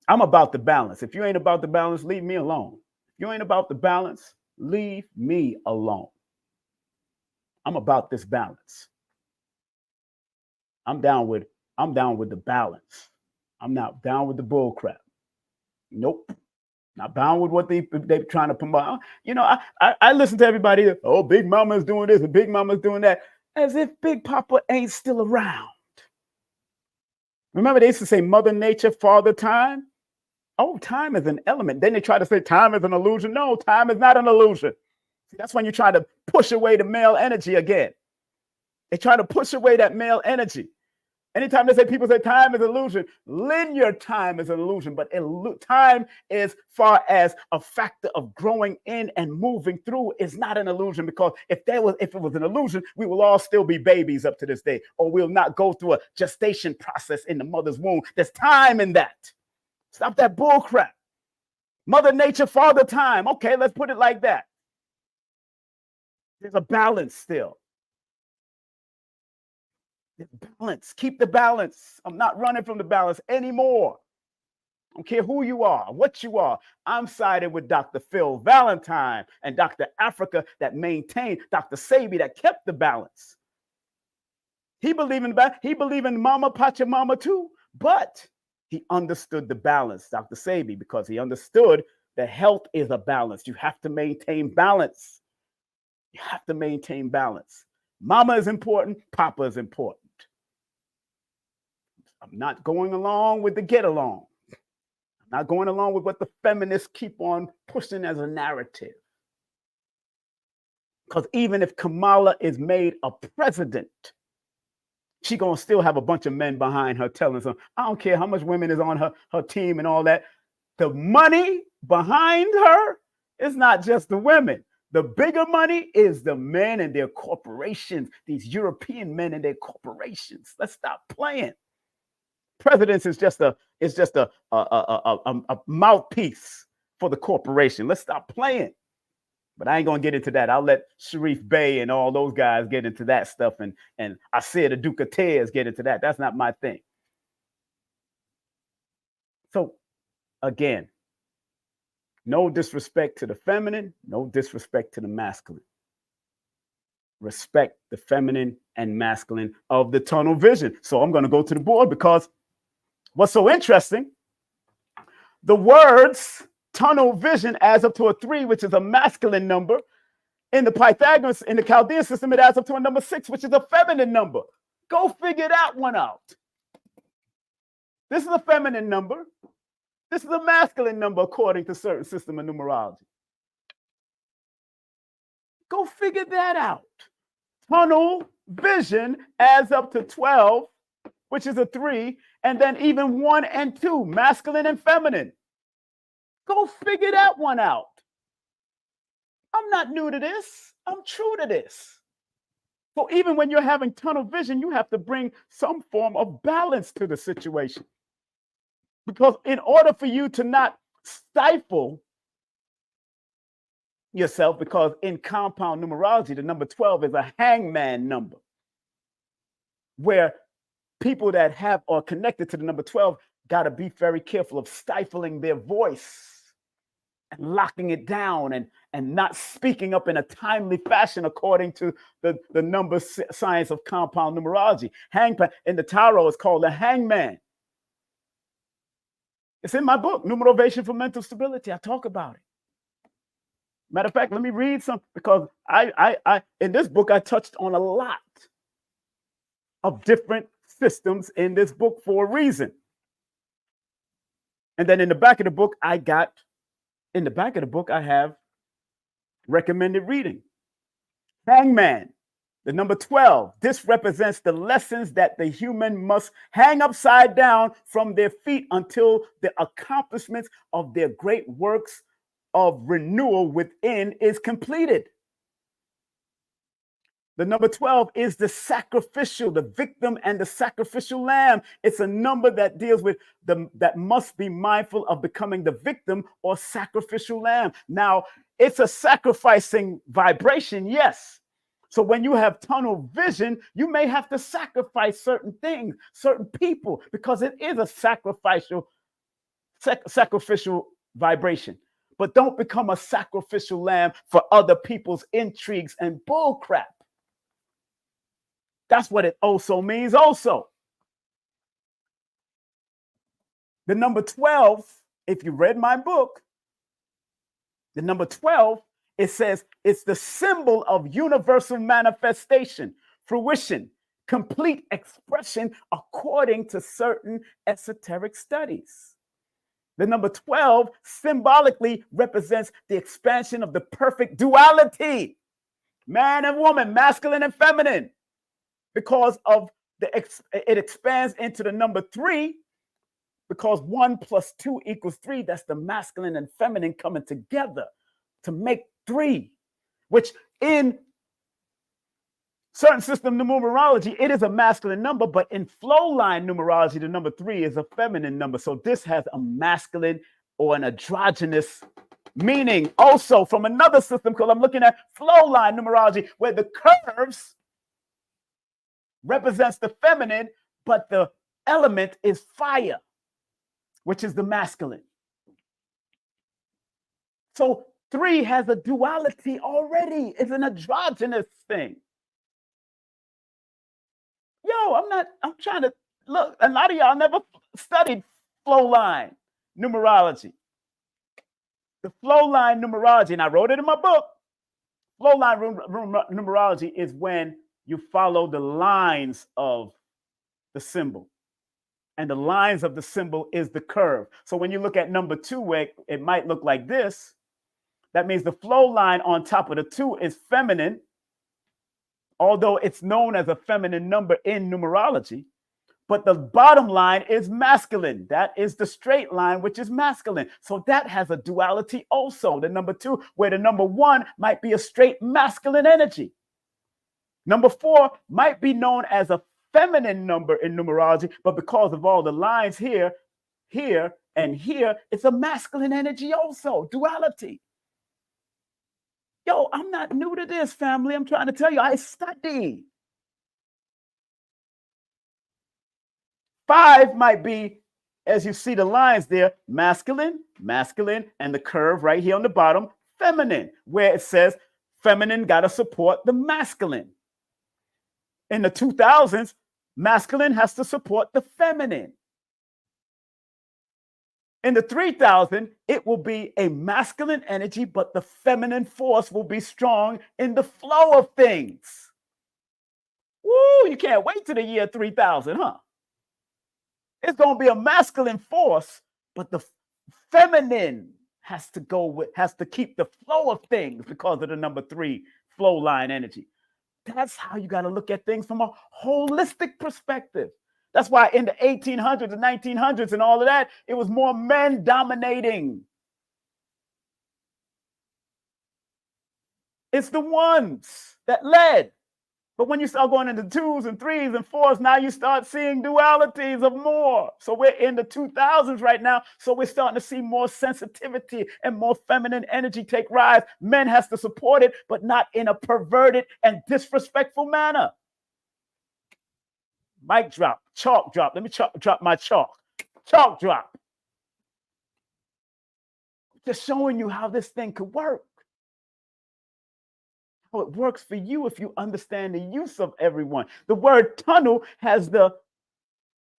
I'm about the balance. If you ain't about the balance, leave me alone. If you ain't about the balance, leave me alone. I'm about this balance. I'm down with the balance. I'm not down with the bull crap. Nope. Not bound with what they're trying to promote. You know, I listen to everybody. Oh, Big Mama's doing this and Big Mama's doing that, as if Big Papa ain't still around. Remember, they used to say Mother Nature, Father Time. Oh, time is an element. Then they try to say time is an illusion. No, time is not an illusion. See, that's when you try to push away the male energy again. They try to push away that male energy. Anytime people say time is an illusion, linear time is an illusion, but time is far as a factor of growing in and moving through is not an illusion, because if it was an illusion, we will all still be babies up to this day, or we'll not go through a gestation process in the mother's womb. There's time in that. Stop that bull crap. Mother Nature, Father Time. Okay, let's put it like that. There's a balance still. Balance. Keep the balance. I'm not running from the balance anymore. I don't care who you are, what you are. I'm siding with Dr. Phil Valentine and Dr. Africa that maintained, Dr. Sabi that kept the balance. He believed in that. He believed in Mama Pachamama too, but he understood the balance, Dr. Sabi, because he understood that health is a balance. You have to maintain balance. You have to maintain balance. Mama is important. Papa is important. I'm not going along with the get along. I'm not going along with what the feminists keep on pushing as a narrative. Because even if Kamala is made a president, she's going to still have a bunch of men behind her telling them, I don't care how much women is on her team and all that. The money behind her is not just the women. The bigger money is the men and their corporations, these European men and their corporations. Let's stop playing. Presidents is just a mouthpiece for the corporation. Let's stop playing. But I ain't gonna get into that. I'll let Sharif Bey and all those guys get into that stuff, and I said the Duke of Tears get into that. That's not my thing. So again, no disrespect to the feminine, no disrespect to the masculine. Respect the feminine and masculine of the tunnel vision. So I'm going to go to the board, because what's so interesting, the words tunnel vision adds up to a 3, which is a masculine number. In the Pythagorean, in the Chaldean system, it adds up to a number 6, which is a feminine number. Go figure that one out. This is a feminine number. This is a masculine number according to certain system of numerology. Go figure that out. Tunnel vision adds up to 12, which is a 3, And then even 1 and 2, masculine and feminine. Go figure that one out. I'm not new to this. I'm true to this. So even when you're having tunnel vision, you have to bring some form of balance to the situation. Because in order for you to not stifle yourself, because in compound numerology, the number 12 is a hangman number, where people that have or connected to the number 12 got to be very careful of stifling their voice and locking it down and not speaking up in a timely fashion according to the number science of compound numerology. Hangman in the tarot is called a hangman. It's in my book, Numerovation for Mental Stability. I talk about it. Matter of fact, let me read some, because I in this book, I touched on a lot of different systems in this book for a reason. And then in the back of the book, I have recommended reading. Hangman, the number 12. This represents the lessons that the human must hang upside down from their feet until the accomplishments of their great works of renewal within is completed. The number 12 is the sacrificial, the victim and the sacrificial lamb. It's a number that deals with that must be mindful of becoming the victim or sacrificial lamb. Now, it's a sacrificing vibration, yes. So when you have tunnel vision, you may have to sacrifice certain things, certain people, because it is a sacrificial vibration. But don't become a sacrificial lamb for other people's intrigues and bullcrap. That's what it also means also. The number 12, if you read my book, the number 12, it says it's the symbol of universal manifestation, fruition, complete expression according to certain esoteric studies. The number 12 symbolically represents the expansion of the perfect duality, man and woman, masculine and feminine. Because of it expands into the number 3, because 1 plus 2 equals 3. That's the masculine and feminine coming together to make 3, which in certain system numerology, it is a masculine number, but in flow line numerology, the number 3 is a feminine number. So this has a masculine or an androgynous meaning also from another system, because I'm looking at flow line numerology, where the curves represents the feminine, but the element is fire, which is the masculine. So 3 has a duality already. It's an androgynous thing. I'm trying to look. A lot of y'all never studied flow line numerology. The flow line numerology, and I wrote it in my book. Flow line numerology is when you follow the lines of the symbol. And the lines of the symbol is the curve. So when you look at number 2, where it might look like this, that means the flow line on top of the 2 is feminine, although it's known as a feminine number in numerology. But the bottom line is masculine. That is the straight line, which is masculine. So that has a duality also. The number 2, where the number 1 might be a straight masculine energy. Number 4 might be known as a feminine number in numerology, but because of all the lines here, and here, it's a masculine energy also, duality. Yo, I'm not new to this, family. I'm trying to tell you, I study. 5 might be, as you see the lines there, masculine, and the curve right here on the bottom, feminine, where it says feminine got to support the masculine. In the 2000s, masculine has to support the feminine. In the 3000, it will be a masculine energy, but the feminine force will be strong in the flow of things. Woo, you can't wait to the year 3000, huh? It's going to be a masculine force, but the feminine has to keep the flow of things because of the number 3 flow line energy. That's how you got to look at things from a holistic perspective. That's why in the 1800s and 1900s and all of that, it was more men dominating. It's the ones that led. But when you start going into 2s and 3s and 4s, now you start seeing dualities of more. So we're in the 2000s right now. So we're starting to see more sensitivity and more feminine energy take rise. Men has to support it, but not in a perverted and disrespectful manner. Mic drop, chalk drop. Let me drop my chalk. Chalk drop. Just showing you how this thing could work. How it works for you if you understand the use of everyone. The word tunnel has the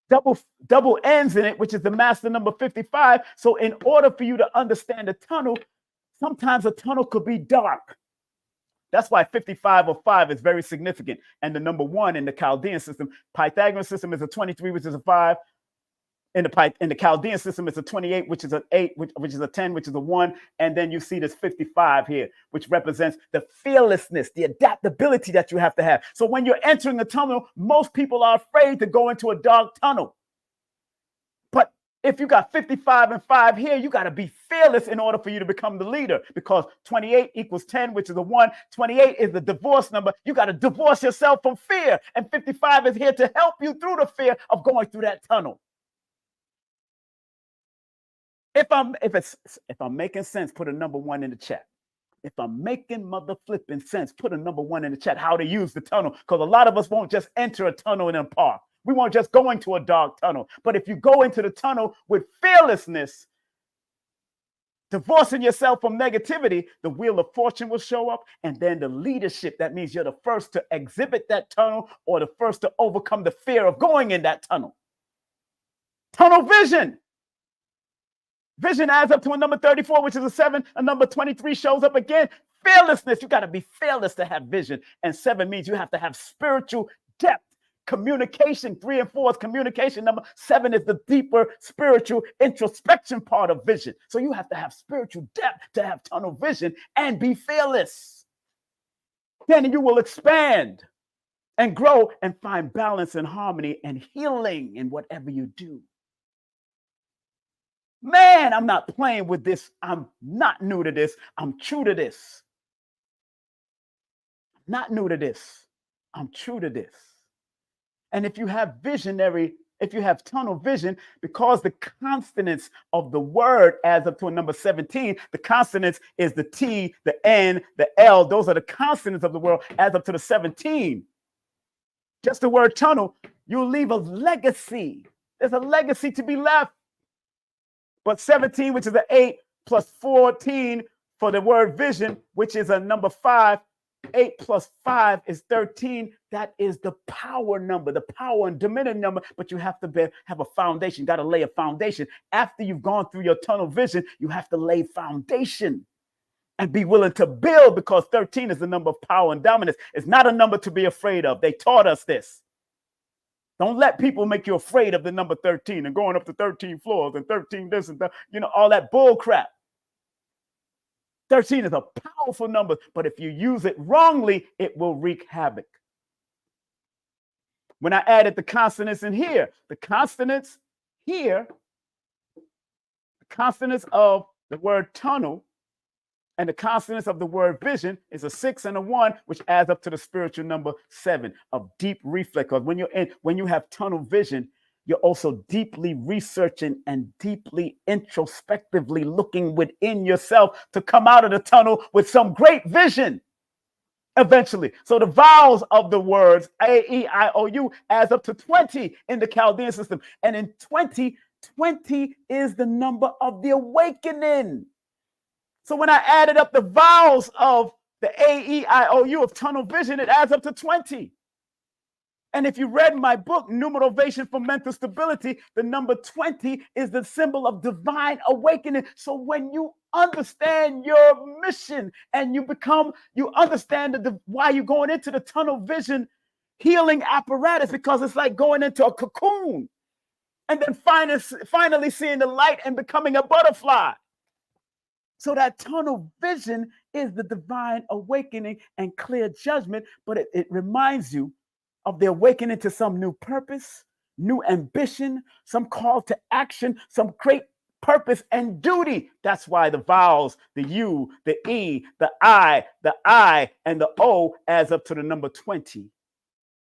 double ends in it, which is the master number 55. So in order for you to understand a tunnel, sometimes a tunnel could be dark. That's why 55 or 5 is very significant. And the number 1 in the Chaldean system, Pythagorean system is a 23, which is a 5. In the Chaldean system, it's a 28, which is an 8, which is a 10, which is a 1. And then you see this 55 here, which represents the fearlessness, the adaptability that you have to have. So when you're entering a tunnel, most people are afraid to go into a dark tunnel. But if you got 55 and 5 here, you got to be fearless in order for you to become the leader, because 28 equals 10, which is a 1. 28 is the divorce number. You got to divorce yourself from fear. And 55 is here to help you through the fear of going through that tunnel. If I'm making sense, put a number 1 in the chat. If I'm making mother flipping sense, put a number 1 in the chat, how to use the tunnel. Because a lot of us won't just enter a tunnel in a park. We won't just go into a dark tunnel. But if you go into the tunnel with fearlessness, divorcing yourself from negativity, the wheel of fortune will show up. And then the leadership, that means you're the first to exhibit that tunnel or the first to overcome the fear of going in that tunnel. Tunnel vision. Vision adds up to a number 34, which is a 7. A number 23 shows up again. Fearlessness. You got to be fearless to have vision. And 7 means you have to have spiritual depth. Communication. 3 and 4 is communication. Number 7 is the deeper spiritual introspection part of vision. So you have to have spiritual depth to have tunnel vision and be fearless. Then you will expand and grow and find balance and harmony and healing in whatever you do. Man, I'm not playing with this. I'm not new to this. I'm true to this. Not new to this. I'm true to this. And if you have tunnel vision, because the consonants of the word adds up to a number 17, the consonants is the T, the N, the L. Those are the consonants of the word, adds up to the 17. Just the word tunnel, you'll leave a legacy. There's a legacy to be left. But 17, which is an 8, plus 14 for the word vision, which is a number 5. 8 plus 5 is 13. That is the power number, the power and dominion number. But you have to have a foundation. You got to lay a foundation. After you've gone through your tunnel vision, you have to lay foundation and be willing to build, because 13 is the number of power and dominance. It's not a number to be afraid of. They taught us this. Don't let people make you afraid of the number 13 and going up to 13 floors and 13 this and that, all that bull crap. 13 is a powerful number, but if you use it wrongly, it will wreak havoc. When I added the consonants in here, the consonants here, the consonants of the word tunnel and the consonants of the word vision is a 6 and a 1, which adds up to the spiritual number 7 of deep reflex. Because when you have tunnel vision, you're also deeply researching and deeply introspectively looking within yourself to come out of the tunnel with some great vision eventually. So the vowels of the words A, E, I, O, U adds up to 20 in the Chaldean system. And in 20 is the number of the awakening. So when I added up the vowels of the A, E, I, O, U of tunnel vision, it adds up to 20. And if you read my book, Numerovational for Mental Stability, the number 20 is the symbol of divine awakening. So when you understand your mission and you understand why you're going into the tunnel vision healing apparatus, because it's like going into a cocoon and then finally seeing the light and becoming a butterfly. So that tunnel vision is the divine awakening and clear judgment, but it reminds you of the awakening to some new purpose, new ambition, some call to action, some great purpose and duty. That's why the vowels, the U, the E, the I, and the O adds up to the number 20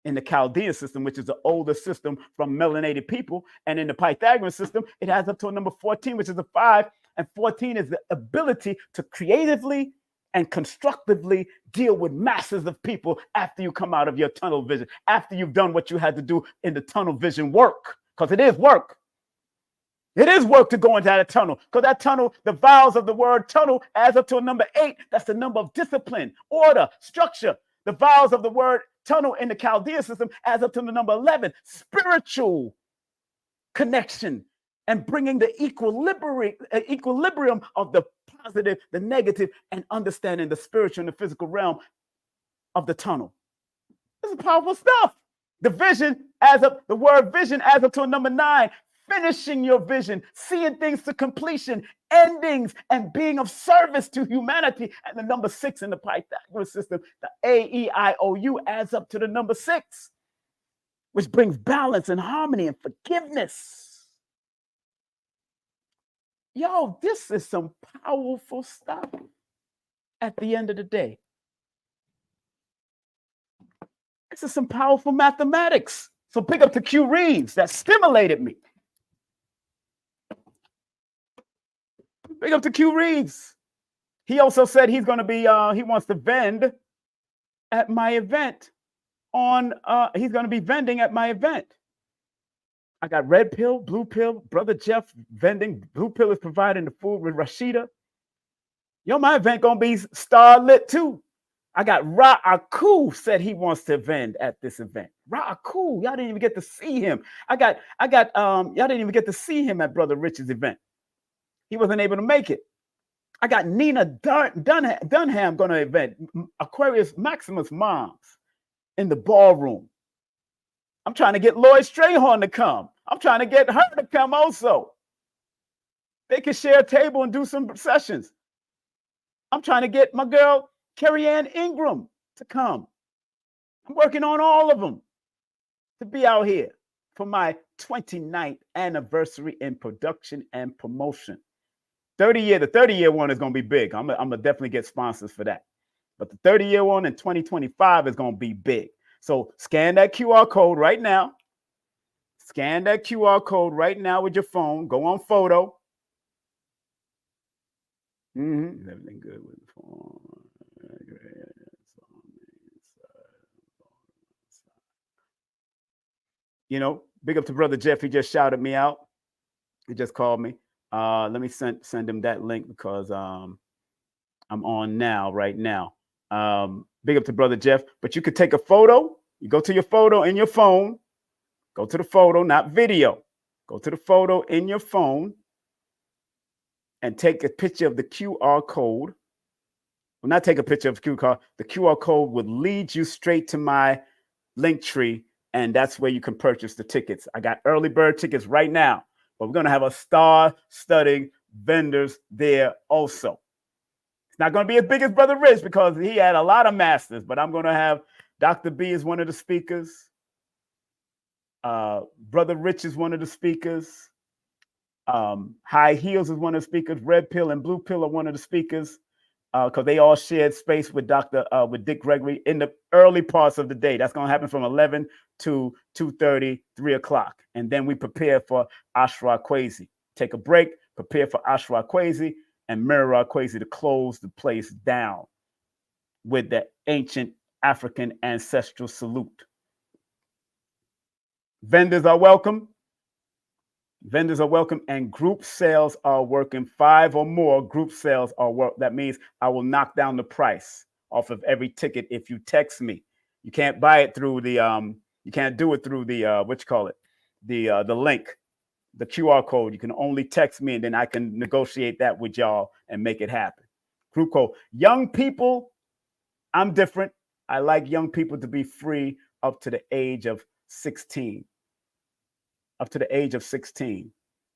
in the Chaldean system, which is the older system from melanated people. And in the Pythagorean system, it adds up to a number 14, which is a 5. And 14 is the ability to creatively and constructively deal with masses of people after you come out of your tunnel vision, after you've done what you had to do in the tunnel vision work, because it is work. It is work to go into that tunnel, because that tunnel, the vowels of the word tunnel adds up to a number 8. That's the number of discipline, order, structure. The vowels of the word tunnel in the Chaldean system adds up to the number 11, spiritual connection, and bringing the equilibrium of the positive, the negative, and understanding the spiritual and the physical realm of the tunnel. This is powerful stuff. The vision adds up, the word vision adds up to a number 9, finishing your vision, seeing things to completion, endings, and being of service to humanity. And the number 6 in the Pythagorean system, the AEIOU, adds up to the number 6, which brings balance and harmony and forgiveness. Yo, this is some powerful stuff at the end of the day. This is some powerful mathematics. So big up to Q Reeves, that stimulated me. Big up to Q Reeves. He also said he's going to be, he wants to vend at my event he's going to be vending at my event. I got red pill, blue pill, brother Jeff vending. Blue pill is providing the food with Rashida. Yo, my event going to be star-lit too. I got Ra'aku said he wants to vend at this event. Ra'aku, y'all didn't even get to see him. Y'all didn't even get to see him at Brother Rich's event. He wasn't able to make it. I got Nina Dunham going to event, Aquarius Maximus moms in the ballroom. I'm trying to get Lloyd Strayhorn to come. I'm trying to get her to come also. They can share a table and do some sessions. I'm trying to get my girl Carrie Ann Ingram to come. I'm working on all of them to be out here for my 29th anniversary in production and promotion. The 30-year one is going to be big. I'm going to definitely get sponsors for that. But the 30-year one in 2025 is going to be big. So scan that QR code right now. Scan that QR code right now with your phone. Go on photo. Everything good with the phone. You know, big up to Brother Jeff. He just shouted me out. He just called me. Let me send him that link because I'm on now, right now. Big up to Brother Jeff. But you could take a photo. You go to your photo in your phone. Go to the photo, not video. Go to the photo in your phone and take a picture of the QR code. Well, not take a picture of the QR code. The QR code would lead you straight to my link tree, and that's where you can purchase the tickets. I got early bird tickets right now, but we're going to have a star-studding vendors there also. It's not going to be as big as Brother Rich because he had a lot of masters, but I'm going to have Dr. B is one of the speakers. Brother Rich is one of the speakers. High Heels is one of the speakers. Red Pill and Blue Pill are one of the speakers because they all shared space with with Dick Gregory in the early parts of the day. That's going to happen from 11 to 2:30, 3 o'clock. And then we prepare for Ashra Kwesi. Take a break, prepare for Ashra Kwesi and Mirror Kwesi to close the place down with the ancient African ancestral salute. Vendors are welcome. Vendors are welcome, and group sales are working. 5 or more group sales are work. That means I will knock down the price off of every ticket if you text me. You can't buy it through the you can't do it through the the link, the QR code. You can only text me, and then I can negotiate that with y'all and make it happen. Group code. Young people, I'm different. I like young people to be free up to the age of 16. Up to the age of 16.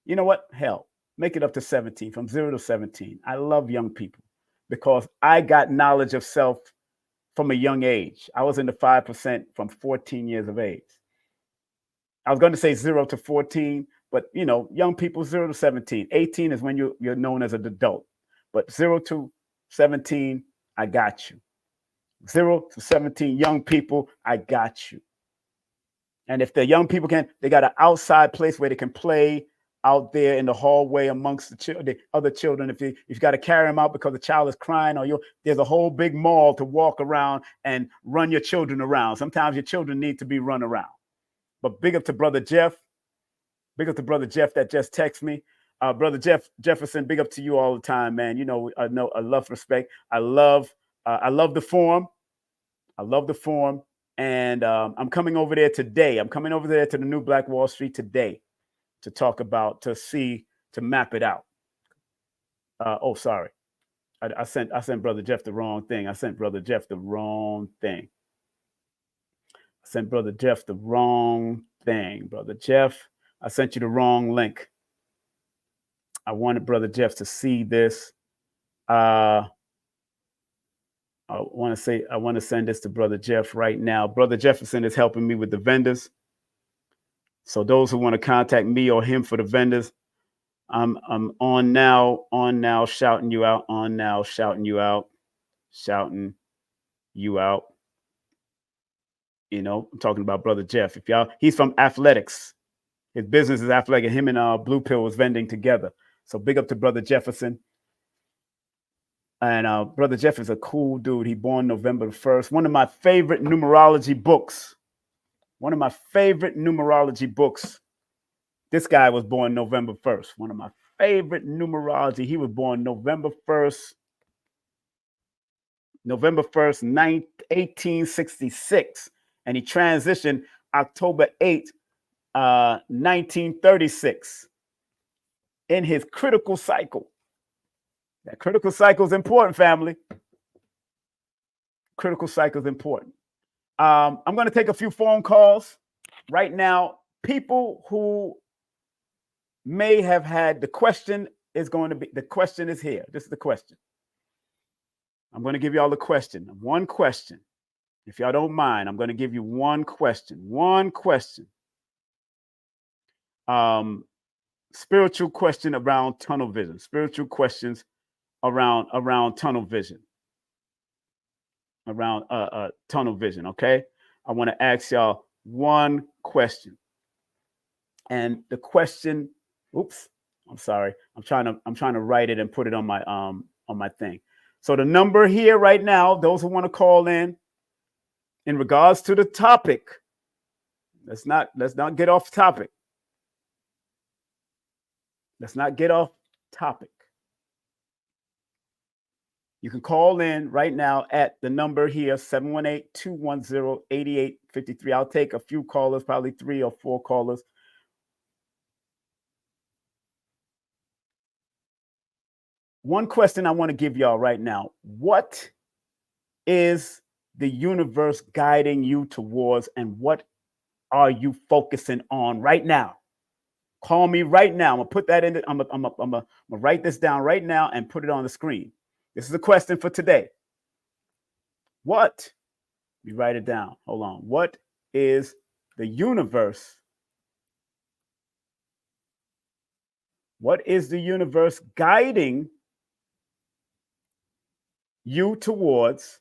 You know what? Hell, make it up to 17, from 0 to 17. I love young people because I got knowledge of self from a young age. I was in the 5% from 14 years of age. I was going to say 0 to 14, but you know, young people 0 to 17. 18 is when you're known as an adult. But 0 to 17, I got you. 0 to 17 young people, I got you. And if the young people they got an outside place where they can play out there in the hallway amongst the other children. If you've got to carry them out because the child is crying, or there's a whole big mall to walk around and run your children around. Sometimes your children need to be run around. But big up to Brother Jeff. Big up to Brother Jeff that just texted me. Brother Jefferson, big up to you all the time, man. You know, I love, respect. I love the forum. I love the forum. And I'm coming over there today. I'm coming over there to the New Black Wall Street today to talk about, to map it out. Sorry. I sent Brother Jeff the wrong thing. I sent Brother Jeff the wrong thing. Brother Jeff, I sent you the wrong link. I wanted Brother Jeff to see this. I want to send this to Brother Jeff right now. Brother Jefferson is helping me with the vendors. So those who want to contact me or him for the vendors, I'm on now, shouting you out, shouting you out. You know, I'm talking about Brother Jeff. He's from athletics. His business is athletic. Him and Blue Pill was vending together. So big up to Brother Jefferson. And Brother Jeff is a cool dude. He born November the 1st. One of my favorite numerology books. This guy was born November 1st. One of my favorite numerology. He was born November 1st, 1866. And he transitioned October 8th, 1936. In his critical cycle. That critical cycle is important, family. Critical cycle is important. I'm going to take a few phone calls right now. People who may have had the question is here. This is the question. I'm going to give you all the question. One question. If y'all don't mind, I'm going to give you one question. Spiritual question around tunnel vision. Spiritual questions around tunnel vision. Tunnel vision. Okay. I want to ask y'all one question. And the question, I'm sorry. I'm trying to write it and put it on my thing. So the number here right now, those who want to call in regards to the topic, let's not get off topic. Let's not get off topic. You can call in right now at the number here, 718-210-8853. I'll take a few callers, probably 3 or 4 callers. One question I want to give y'all right now. What is the universe guiding you towards, and what are you focusing on right now? Call me right now. I'm gonna put that in. I'm gonna write this down right now and put it on the screen. This is a question for today. What? You write it down. Hold on. What is the universe? What is the universe guiding you towards?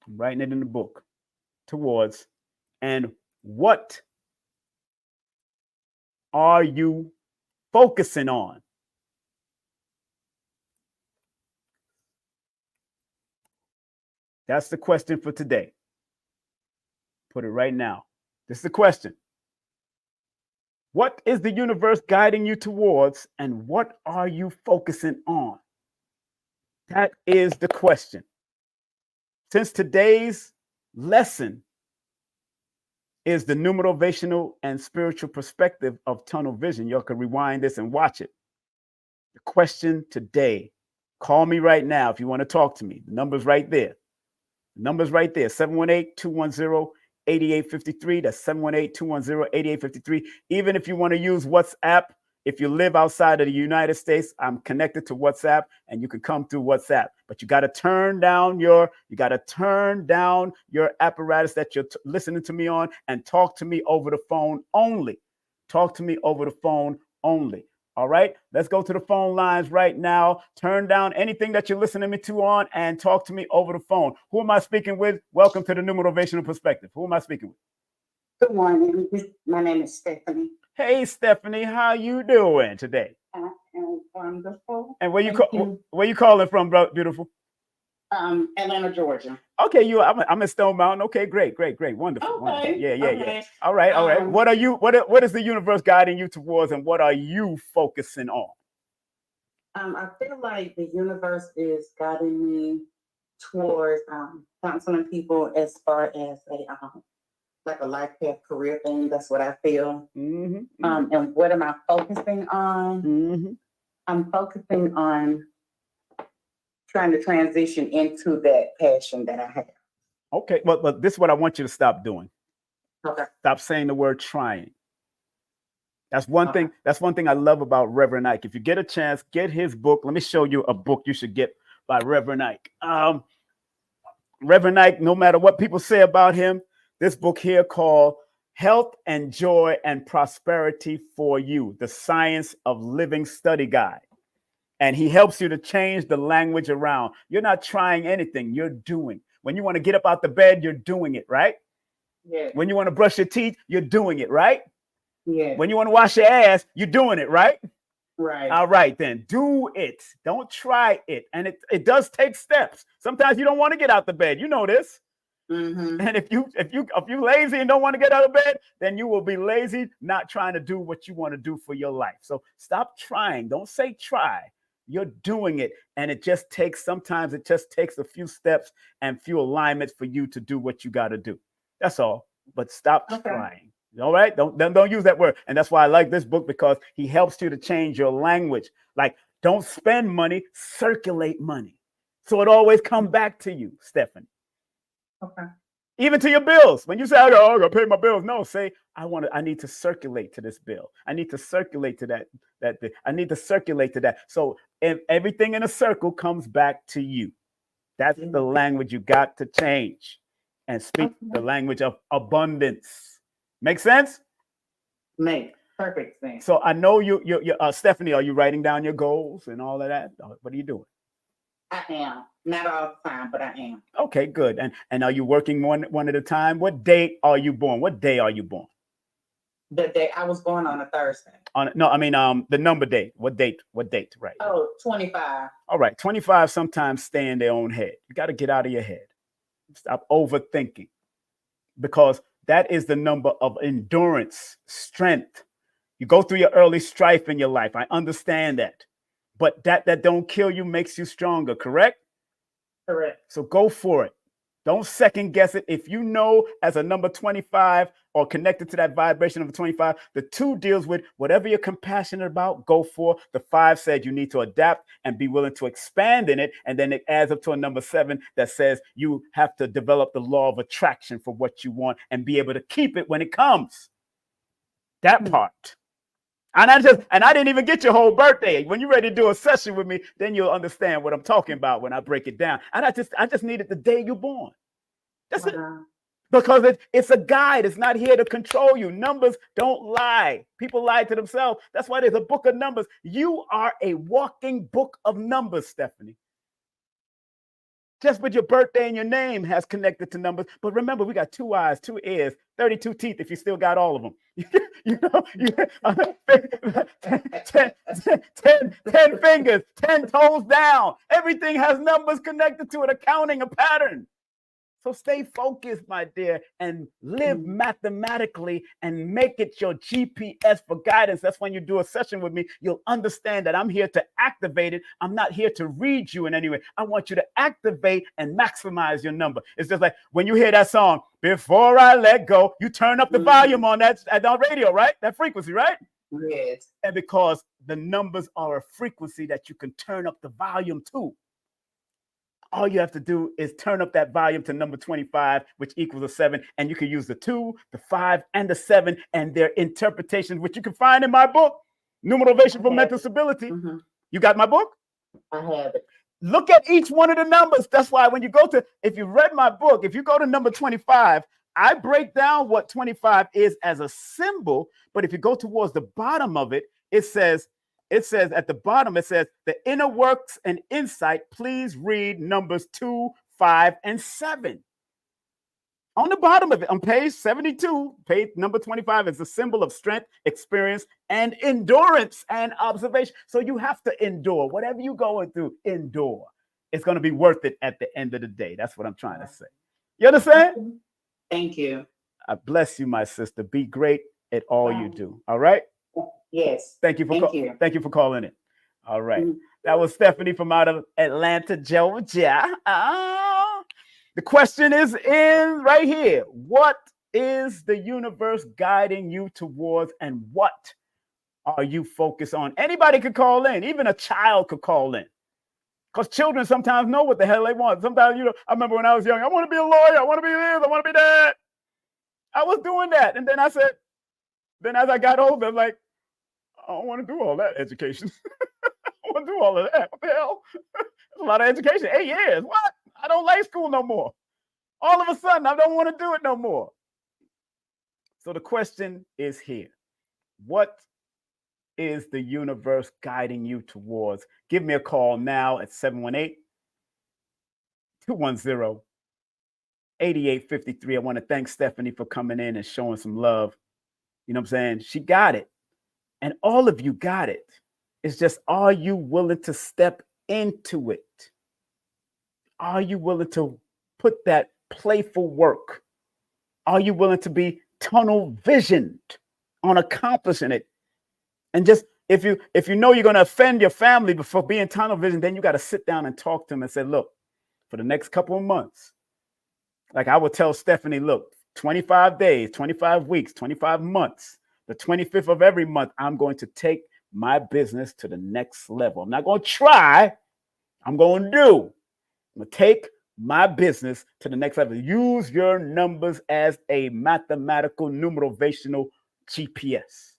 I'm writing it in the book. Towards, and what are you focusing on? That's the question for today. Put it right now. This is the question. What is the universe guiding you towards, and what are you focusing on? That is the question. Since today's lesson is the numerovational and spiritual perspective of tunnel vision, y'all can rewind this and watch it. The question today, call me right now if you want to talk to me. The number's right there. 718-210-8853. That's 718-210-8853. Even if you want to use WhatsApp, if you live outside of the United States, I'm connected to WhatsApp and you can come through WhatsApp. But you got to turn down your apparatus that you're listening to me on and talk to me over the phone only. Talk to me over the phone only. All right, let's go to the phone lines right now. Turn down anything that you're listening to me to on and talk to me over the phone. Who am I speaking with? Welcome to the Numerovational Perspective. Who am I speaking with? Good morning. My name is Stephanie. Hey, Stephanie, how you doing today? I am wonderful. And where you calling from, bro, beautiful? Atlanta, Georgia. Okay, I'm in Stone Mountain. Okay, great, wonderful. Okay. Wonderful. Yeah. Okay. All right. What is the universe guiding you towards, and what are you focusing on? I feel like the universe is guiding me towards counseling people as far as a life path career thing. That's what I feel. Mm-hmm. And what am I focusing on? Mm-hmm. I'm focusing on trying to transition into that passion that I have. Okay, but this is what I want you to stop doing. Okay. Stop saying the word trying. That's one thing. That's one thing I love about Reverend Ike. If you get a chance, get his book. Let me show you a book you should get by Reverend Ike. Reverend Ike, no matter what people say about him, this book here called Health and Joy and Prosperity for You, the Science of Living Study Guide. And he helps you to change the language around. You're not trying anything, you're doing. When you want to get up out the bed, you're doing it, right? Yeah. When you want to brush your teeth, you're doing it, right? Yeah. When you want to wash your ass, you're doing it, right? Right. All right, then do it. Don't try it. And it does take steps. Sometimes you don't want to get out the bed. You know this. Mm-hmm. And if you lazy and don't want to get out of bed, then you will be lazy, not trying to do what you want to do for your life. So stop trying. Don't say try. You're doing it. And sometimes it just takes a few steps and few alignments for you to do what you got to do. That's all. But stop trying. All right. Don't use that word. And that's why I like this book, because he helps you to change your language. Like, don't spend money, circulate money. So it always come back to you, Stephanie. Okay. Even to your bills. When you say, I gotta pay my bills. No, say, I need to circulate to this bill. I need to circulate to that. I need to circulate to that. So everything in a circle comes back to you. That's the language you got to change and speak the language of abundance. Make sense? Make perfect sense. So I know you Stephanie, are you writing down your goals and all of that? What are you doing? I am. Not all the time, but I am. Okay, good. And are you working one at a time? What date are you born? What day are you born? The day I was born on a Thursday. The number date. What date? Right. Oh, 25. All right. 25 sometimes stay in their own head. You got to get out of your head. Stop overthinking, because that is the number of endurance, strength. You go through your early strife in your life. I understand that. But that don't kill you makes you stronger, correct? Correct. So go for it. Don't second guess it. If you know as a number 25 or connected to that vibration of a 25, the 2 deals with whatever you're compassionate about, go for. The 5 said you need to adapt and be willing to expand in it. And then it adds up to a number 7 that says you have to develop the law of attraction for what you want and be able to keep it when it comes. That part. And I didn't even get your whole birthday. When you're ready to do a session with me, then you'll understand what I'm talking about when I break it down. And I just needed the day you're born. That's it. Because it's a guide. It's not here to control you. Numbers don't lie. People lie to themselves. That's why there's a book of numbers. You are a walking book of numbers, Stephanie. Just with your birthday and your name has connected to numbers. But remember, we got 2 eyes, 2 ears, 32 teeth if you still got all of them. 10 fingers, 10 toes down. Everything has numbers connected to it, a counting, a pattern. So stay focused, my dear, and live mathematically and make it your GPS for guidance. That's when you do a session with me, you'll understand that I'm here to activate it. I'm not here to read you in any way. I want you to activate and maximize your number. It's just like when you hear that song, Before I Let Go, you turn up the volume on that radio, right? That frequency, right? Yes. And because the numbers are a frequency that you can turn up the volume to. All you have to do is turn up that volume to number 25, which equals a 7. And you can use the 2, the 5, and the 7 and their interpretations, which you can find in my book, Numerovational for Mental Stability. Mm-hmm. You got my book? I have it. Look at each one of the numbers. That's why when you go to, if you read my book, if you go to number 25, I break down what 25 is as a symbol. But if you go towards the bottom of it, it says at the bottom, it says the inner works and insight. Please read numbers 2, 5, and 7. On the bottom of it, on page 72, page number 25 is a symbol of strength, experience, and endurance and observation. So you have to endure. Whatever you're going through, endure. It's going to be worth it at the end of the day. That's what I'm trying to say. You understand? Thank you. I bless you, my sister. Be great at all you do. All right? Yes. Thank you for calling in. All right. That was Stephanie from out of Atlanta, Georgia. The question is in right here. What is the universe guiding you towards, and what are you focused on? Anybody could call in. Even a child could call in. Because children sometimes know what the hell they want. Sometimes, I remember when I was young, I want to be a lawyer. I want to be this. I want to be that. I was doing that. And then I said, as I got older, I'm like, I don't want to do all that education. I don't want to do all of that. What the hell? That's a lot of education. 8 years. What? I don't like school no more. All of a sudden, I don't want to do it no more. So the question is here. What is the universe guiding you towards? Give me a call now at 718-210-8853. I want to thank Stephanie for coming in and showing some love. You know what I'm saying? She got it. And all of you got it. It's just, are you willing to step into it? Are you willing to put that playful work? Are you willing to be tunnel visioned on accomplishing it? And just, if you know you're going to offend your family before being tunnel visioned, then you got to sit down and talk to them and say, look, for the next couple of months, like I would tell Stephanie, look, 25 days, 25 weeks, 25 months, the 25th of every month, I'm going to take my business to the next level. I'm not going to try. I'm going to do. I'm going to take my business to the next level. Use your numbers as a mathematical numerovational GPS.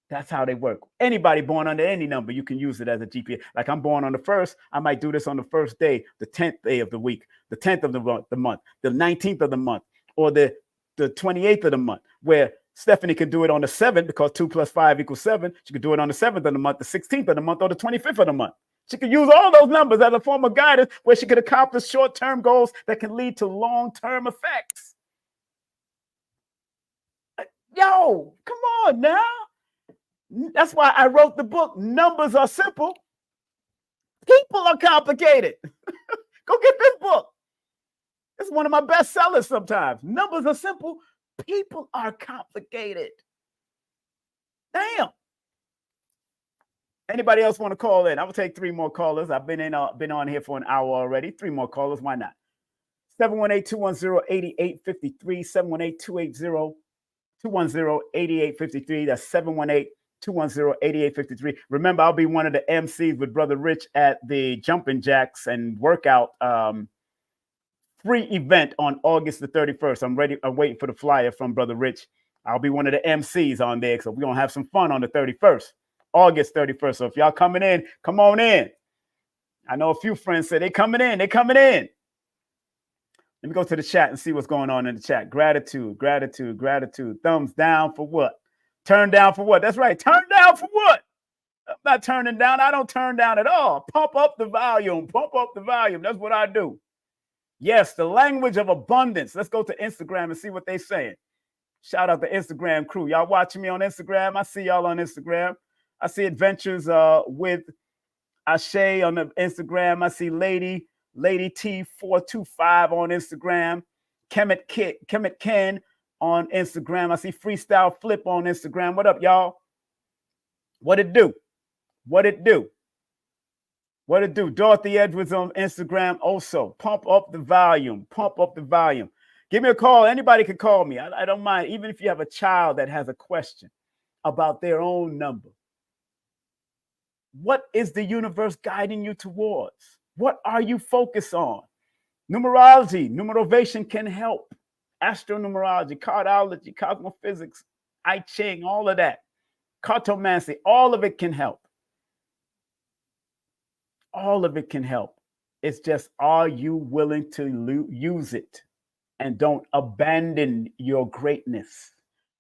That's how they work. Anybody born under any number, you can use it as a GPS. Like I'm born on the 1st, I might do this on the 1st day, the 10th day of the week, the 10th of the month, the 19th of the month, or the 28th of the month, where Stephanie can do it on the 7th because 2 + 5 = 7. She could do it on the 7th of the month, the 16th of the month, or the 25th of the month. She could use all those numbers as a form of guidance where she could accomplish short-term goals that can lead to long-term effects. Yo, come on now. That's why I wrote the book, Numbers Are Simple. People are complicated. Go get this book. It's one of my best sellers sometimes. Numbers are simple. People are complicated. Damn. Anybody else want to call in? I will take 3 more callers. I've been on here for an hour already. 3 more callers. Why not? 718-210-8853. 718-210-8853. That's 718-210-8853. Remember, I'll be one of the MCs with Brother Rich at the Jumping Jacks and Workout free event on August the 31st. I'm waiting for the flyer from Brother Rich. I'll be one of the MCs on there, so we're going to have some fun on the 31st, August 31st. So if y'all coming in, come on in. I know a few friends said they're coming in. Let me go to the chat and see what's going on in the chat. Gratitude. Thumbs down for what? Turn down for what? That's right. Turn down for what? I'm not turning down. I don't turn down at all. Pump up the volume. That's what I do. Yes, the language of abundance. Let's go to Instagram and see what they're saying. Shout out the Instagram crew. Y'all watching me on Instagram? I see y'all on Instagram. I see Adventures with Ashay on the Instagram. I see Lady T425 on Instagram. Kemet Ken on Instagram. I see Freestyle Flip on Instagram. What up, y'all? What it do? Dorothy Edwards on Instagram also. Pump up the volume. Give me a call. Anybody can call me. I don't mind. Even if you have a child that has a question about their own number. What is the universe guiding you towards? What are you focused on? Numerology, numerovation can help. Astronumerology, cardology, cosmophysics, I Ching, all of that. Cartomancy, all of it can help. All of it can help. It's just, are you willing to use it? And don't abandon your greatness.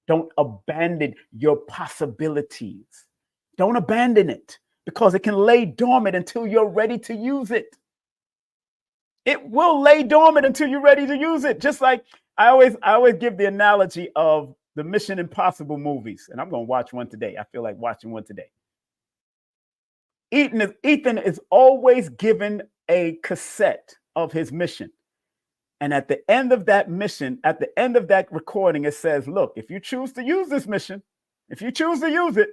Don't abandon your possibilities. Don't abandon it, because it can lay dormant until you're ready to use it. It will lay dormant until you're ready to use it. Just like I always give the analogy of the Mission Impossible movies, and I'm going to watch one today. I feel like watching one today. Ethan is always given a cassette of his mission. And at the end of that mission, at the end of that recording, it says, look, if you choose to use this mission, if you choose to use it,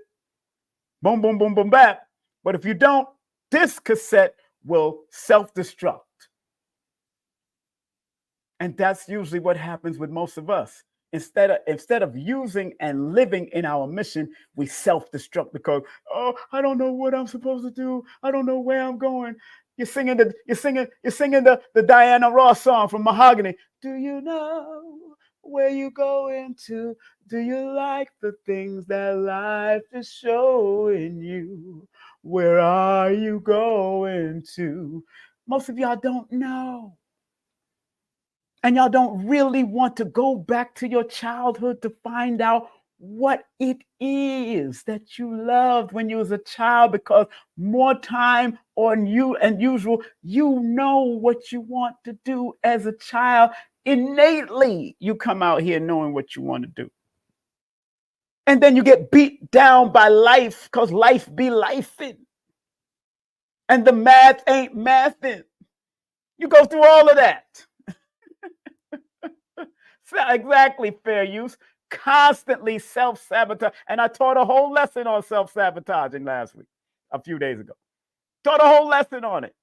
boom, boom, boom, boom, bap. But if you don't, this cassette will self-destruct. And that's usually what happens with most of us. Instead of using and living in our mission, we self-destruct because, oh, I don't know what I'm supposed to do. I don't know where I'm going. You're singing the Diana Ross song from Mahogany. Do you know where you going to? Do you like the things that life is showing you? Where are you going to? Most of y'all don't know. And y'all don't really want to go back to your childhood to find out what it is that you loved when you was a child, because more time on you and usual, you know what you want to do as a child. Innately, you come out here knowing what you want to do. And then you get beat down by life because life be lifing. And the math ain't mathing. You go through all of that. Exactly, fair use. Constantly self-sabotage. And I taught a whole lesson on self-sabotaging last week, a few days ago. Taught a whole lesson on it.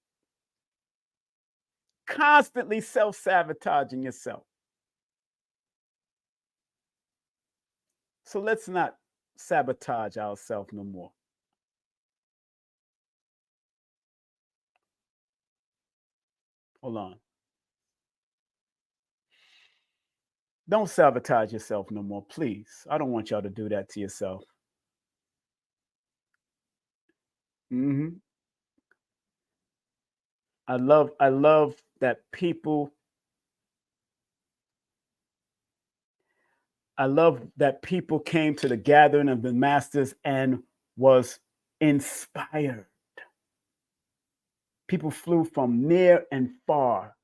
Constantly self-sabotaging yourself. So let's not sabotage ourselves no more. Hold on. Don't sabotage yourself no more, please. I don't want y'all to do that to yourself. I love that people. I love that people came to the gathering of the masters and was inspired. People flew from near and far.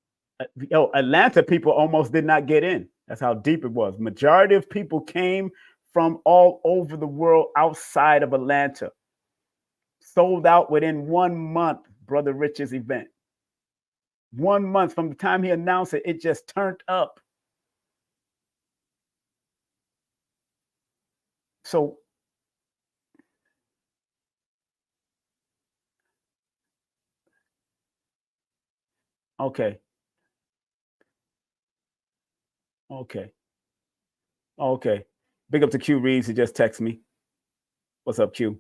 Atlanta people almost did not get in. That's how deep it was. Majority of people came from all over the world outside of Atlanta. Sold out within 1 month, Brother Rich's event. 1 month from the time he announced it, it just turned up. So okay. Big up to Q Reeves. He just texted me. What's up, Q?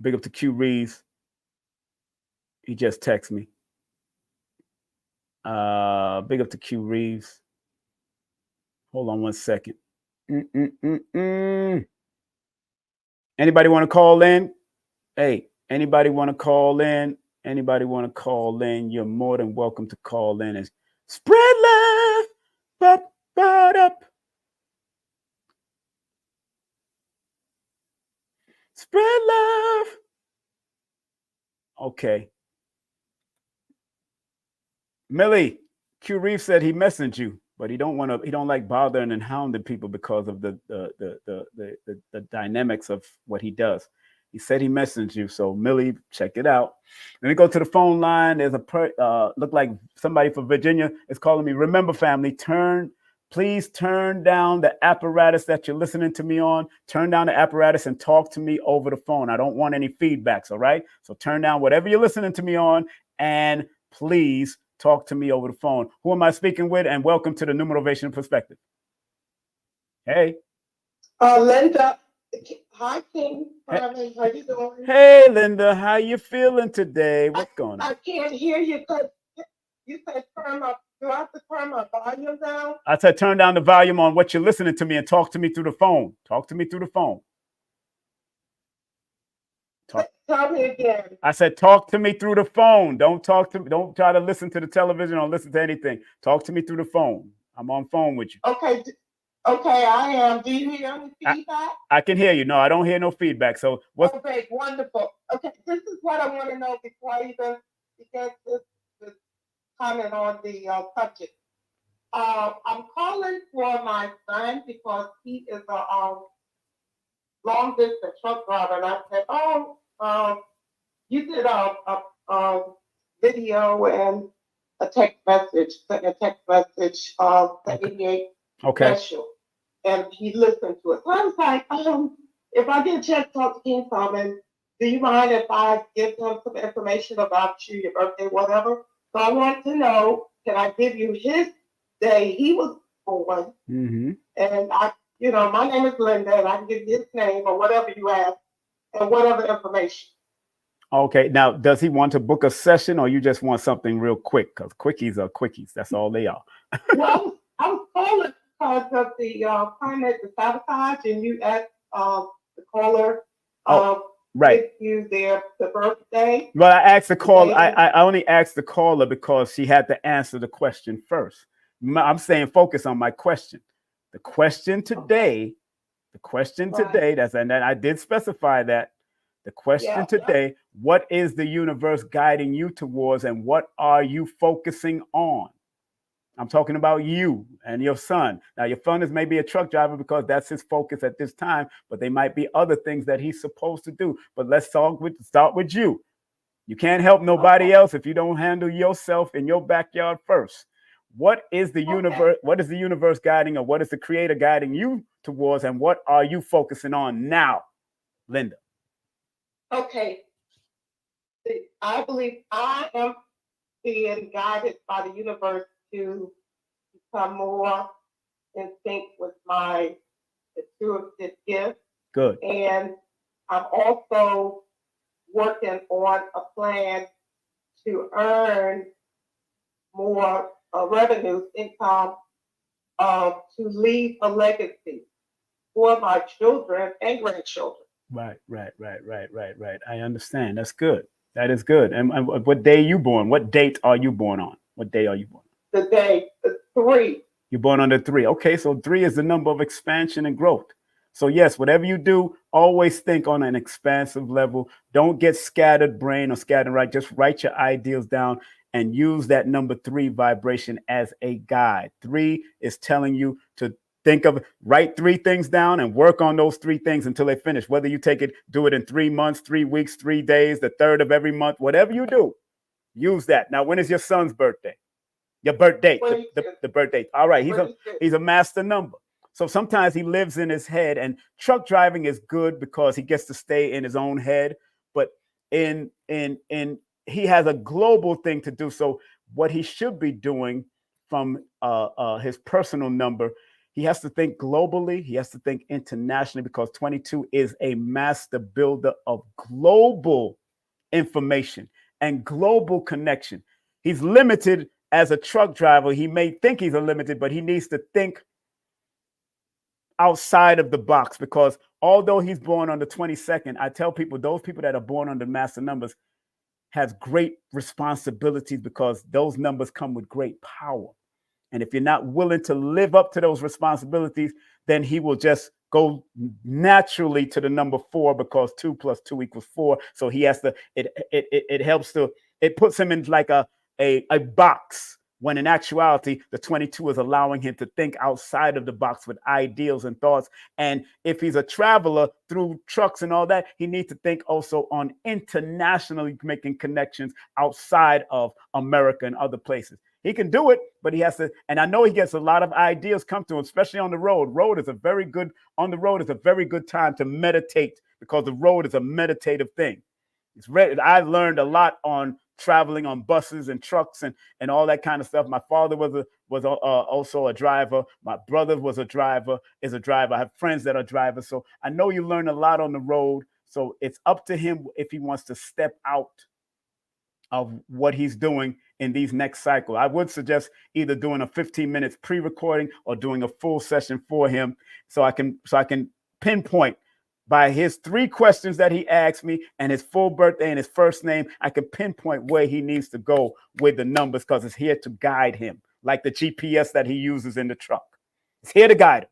Big up to Q Reeves. He just texted me. Big up to Q Reeves. Hold on 1 second. Anybody want to call in? Hey, anybody want to call in? Anybody want to call in? You're more than welcome to call in and spread love. Up. Spread love. Okay. Millie, Q Reeves said he messaged you, but he don't like bothering and hounding people because of the dynamics of what he does. He said he messaged you, so Millie, check it out. Let me go to the phone line. There's look like somebody from Virginia is calling me. Remember, family, please turn down the apparatus that you're listening to me on. Turn down the apparatus and talk to me over the phone. I don't want any feedbacks, all right? So turn down whatever you're listening to me on and please talk to me over the phone. Who am I speaking with? And welcome to the Numerovational Perspective. Hey. Linda. Hi, King. How you doing? Hey, Linda. How you feeling today? What's going on? I can't hear you because you said do I have to turn my volume down? I said turn down the volume on what you're listening to me and talk to me through the phone. Talk to me through the phone. Tell tell me again. I said, talk to me through the phone. Don't try to listen to the television or listen to anything. Talk to me through the phone. I'm on phone with you. Okay. Okay, I am. Do you hear any feedback? I can hear you. No, I don't hear no feedback. So what's Okay, wonderful. Okay, this is what I want to know before I even begin this comment on the subject. I'm calling for my son because he is a long distance truck driver, and I said, you did a video and a text message, sent a text message of the 88 special, and he listened to it. So I was like, if I get a chance to talk to King Simon, do you mind if I give him some information about you, your birthday, whatever? So I want to know, can I give you his day he was born? Mm-hmm. And my name is Linda, and I can give you his name or whatever you ask, and whatever information. Okay. Now, does he want to book a session, or you just want something real quick? Because quickies are quickies. That's all they are. Well, I was calling because of the comment, the sabotage, and you asked the caller. Right. Give you the birthday. Well, I asked the caller. I only asked the caller because she had to answer the question first. I'm saying focus on my question. The question today, and then I did specify that. The question today, what is the universe guiding you towards, and what are you focusing on? I'm talking about you and your son. Now, your son is maybe a truck driver because that's his focus at this time, but they might be other things that he's supposed to do. But let's start with you. You can't help nobody else if you don't handle yourself in your backyard first. What is the universe? What is the universe guiding, or what is the creator guiding you towards, and what are you focusing on now, Linda? Okay. I believe I am being guided by the universe to become more in sync with my intuitive gift. Good. And I'm also working on a plan to earn more revenues, income, to leave a legacy for my children and grandchildren. Right. I understand. That's good. That is good. And what day are you born? What date are you born on? What day are you born? The day, 3. You're born on the 3. Okay, so 3 is the number of expansion and growth. So yes, whatever you do, always think on an expansive level. Don't get scattered brain or scattered right. Just write your ideals down and use that number 3 vibration as a guide. 3 is telling you to write 3 things down and work on those 3 things until they finish. Whether you do it in 3 months, 3 weeks, 3 days, the 3rd of every month, whatever you do, use that. Now, when is your son's birthday? Your birth date, the birth date. All right, he's a master number. So sometimes he lives in his head, and truck driving is good because he gets to stay in his own head. But he has a global thing to do. So what he should be doing from his personal number, he has to think globally. He has to think internationally, because 22 is a master builder of global information and global connection. He's limited as a truck driver. He may think he's limited, but he needs to think outside of the box, because although he's born on the 22nd, I tell people, those people that are born under master numbers has great responsibilities, because those numbers come with great power. And if you're not willing to live up to those responsibilities, then he will just go naturally to the number 4, because 2 + 2 = 4. So he has to, it puts him in like a box, when in actuality, the 22 is allowing him to think outside of the box with ideals and thoughts. And if he's a traveler through trucks and all that, he needs to think also on internationally making connections outside of America and other places. He can do it, but he has to, and I know he gets a lot of ideas come to him, especially on the road. On the road is a very good time to meditate, because the road is a meditative thing. I learned a lot on traveling on buses and trucks and all that kind of stuff. My father was also a driver. My brother is a driver. I have friends that are drivers. So I know you learn a lot on the road. So it's up to him if he wants to step out of what he's doing in these next cycle. I would suggest either doing a 15 minutes pre-recording or doing a full session for him, so I can pinpoint By his 3 questions that he asked me and his full birthday and his first name, I can pinpoint where he needs to go with the numbers because it's here to guide him, like the GPS that he uses in the truck. It's here to guide him.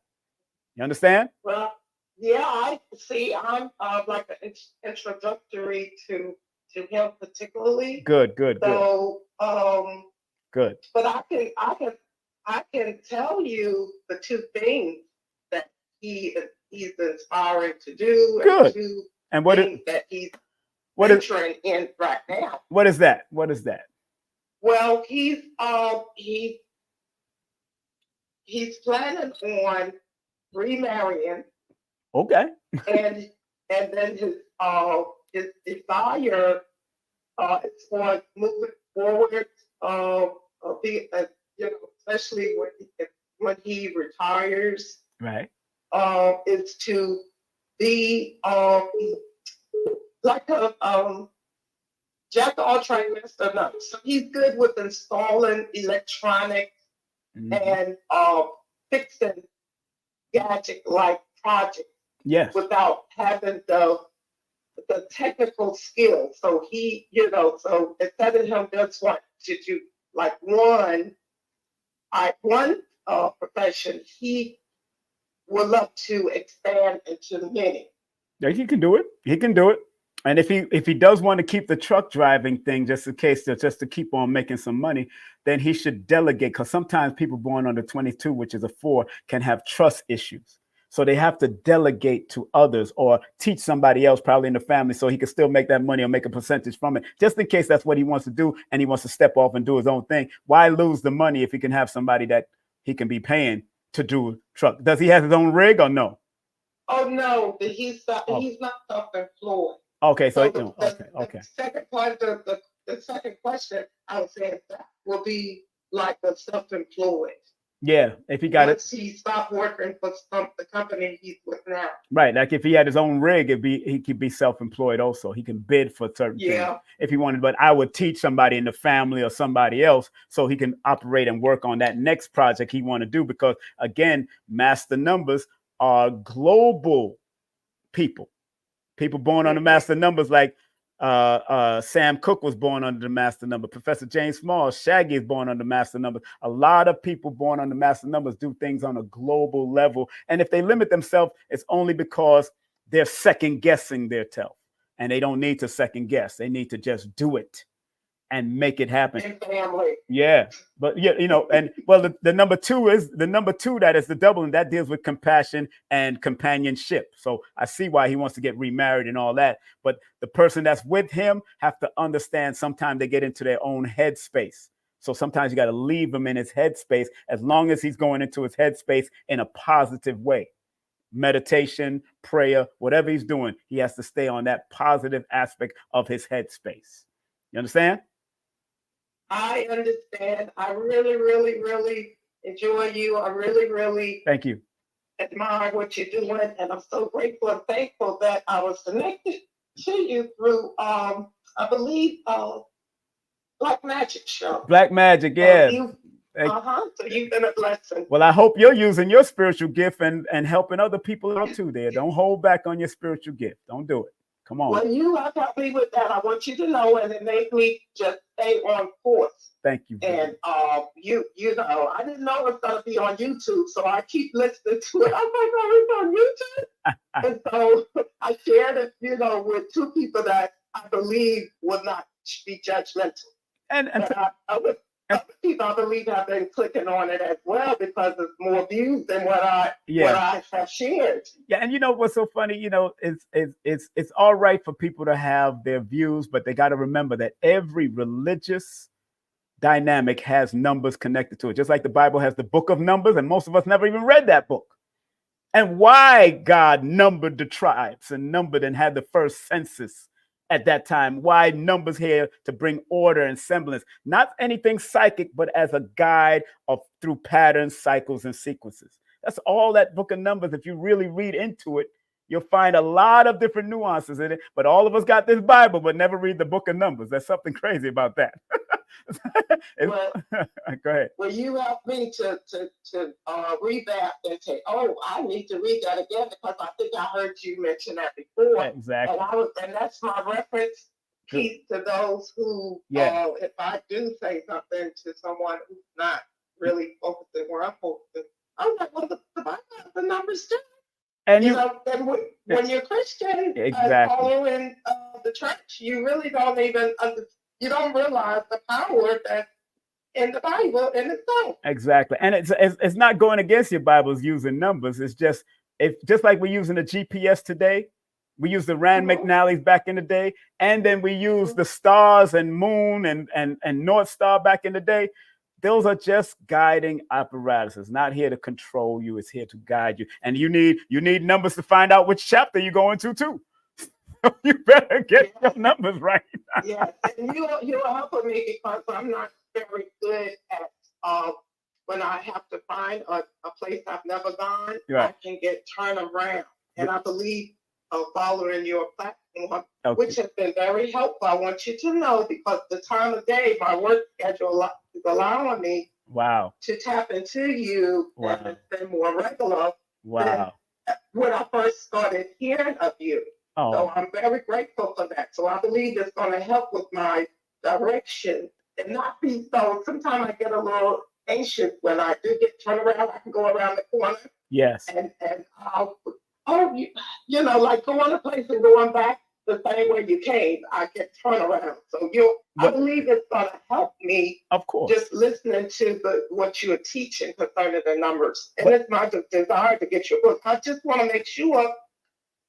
You understand? Well, yeah, I see. I'm like an introductory to him particularly. Good. So, good. But I can tell you the 2 things that he's inspiring to do. Good. And what is that he's venturing in right now. What is that? What is that? Well, he's planning on remarrying. Okay. and then his desire is for moving forward. Especially when he retires. Right. Is to be like a jack of all trades, master of none. So he's good with installing electronics and fixing gadget-like projects. Yes. Without having the technical skills. So he, so instead of him just want to do like one profession, he would love to expand into many. Yeah, he can do it. He can do it. And if he does want to keep the truck driving thing, just in case, just to keep on making some money, then he should delegate. Because sometimes people born under 22, which is a 4, can have trust issues. So they have to delegate to others or teach somebody else, probably in the family, so he can still make that money or make a percentage from it, just in case that's what he wants to do and he wants to step off and do his own thing. Why lose the money if he can have somebody that he can be paying to do truck? Does he have his own rig or no? Oh no, he's not self-employed. Okay, so the second part, the second question I would say that will be like the self-employed. Yeah, if he got Once he stopped working for the company he's with now. Right, like if he had his own rig, he could be self-employed also. He can bid for certain things if he wanted. But I would teach somebody in the family or somebody else so he can operate and work on that next project he want to do. Because again, master numbers are global people born under master numbers, like Sam Cooke was born under the master number. Professor James Small, Shaggy is born under master numbers. A lot of people born under master numbers do things on a global level. And if they limit themselves, it's only because they're second guessing their self. And they don't need to second guess. They need to just do it and make it happen. And family. Yeah. But yeah, and well, the number 2 is that is the double, and that deals with compassion and companionship. So I see why he wants to get remarried and all that. But the person that's with him have to understand sometimes they get into their own headspace. So sometimes you got to leave him in his headspace as long as he's going into his headspace in a positive way. Meditation, prayer, whatever he's doing, he has to stay on that positive aspect of his headspace. You understand? I understand. I really, really, really enjoy you. I really, really thank you. Admire what you're doing, and I'm so grateful and thankful that I was connected to you through, I believe, Black Magic show. Black Magic, yeah. So you've been a blessing. Well, I hope you're using your spiritual gift and helping other people out too. There, don't hold back on your spiritual gift. Don't do it. Come on. Well, you have helped me with that. I want you to know, and it made me just stay on course. Thank you. And you know, I didn't know it was gonna be on YouTube, so I keep listening to it. I'm like, oh, it's on YouTube. And so I shared it, with 2 people that I believe would not be judgmental. And other people I believe have been clicking on it as well because it's more views than what I have shared. Yeah, and what's so funny, it's all right for people to have their views, but they got to remember that every religious dynamic has numbers connected to it. Just like the Bible has the book of Numbers, and most of us never even read that book. And why God numbered the tribes and had the first census at that time. Why numbers here? To bring order and semblance, not anything psychic, but as a guide through patterns, cycles, and sequences. That's all that book of Numbers. If you really read into it, you'll find a lot of different nuances in it. But all of us got this Bible, but never read the book of Numbers. There's something crazy about that. Well, Go ahead. well, you helped me to revamp and say, oh, I need to read that again because I think I heard you mention that before. Exactly. And that's my reference piece to those who, if I do say something to someone who's not really focusing where I'm focusing, I'm like, well, the Bible has the numbers too. And you know, and when you're Christian, following the church, you really don't even you don't realize the power that's in the Bible in itself. Exactly, and it's not going against your Bibles using numbers. It's just just like we're using the GPS today. We use the Rand McNally's back in the day, and then we use the stars and moon and North Star back in the day. Those are just guiding apparatuses, not here to control you. It's here to guide you. And you need numbers to find out which chapter you're going to too. You better get your numbers right. Yes, and you're helping me because I'm not very good at when I have to find a place I've never gone, I can get turned around. And I believe following your platform, which has been very helpful. I want you to know because the time of day, my work schedule is allowing me to tap into you and it's been more regular than when I first started hearing of you. So I'm very grateful for that. So I believe it's going to help with my direction and not be so. Sometimes I get a little anxious when I do get turned around. I can go around the corner. Yes. And I'll, you know, like going a place and going back the same way you came. I get turned around. So I believe it's going to help me. Of course. Just listening to what you're teaching concerning the numbers. And it's my desire to get your book. I just want to make sure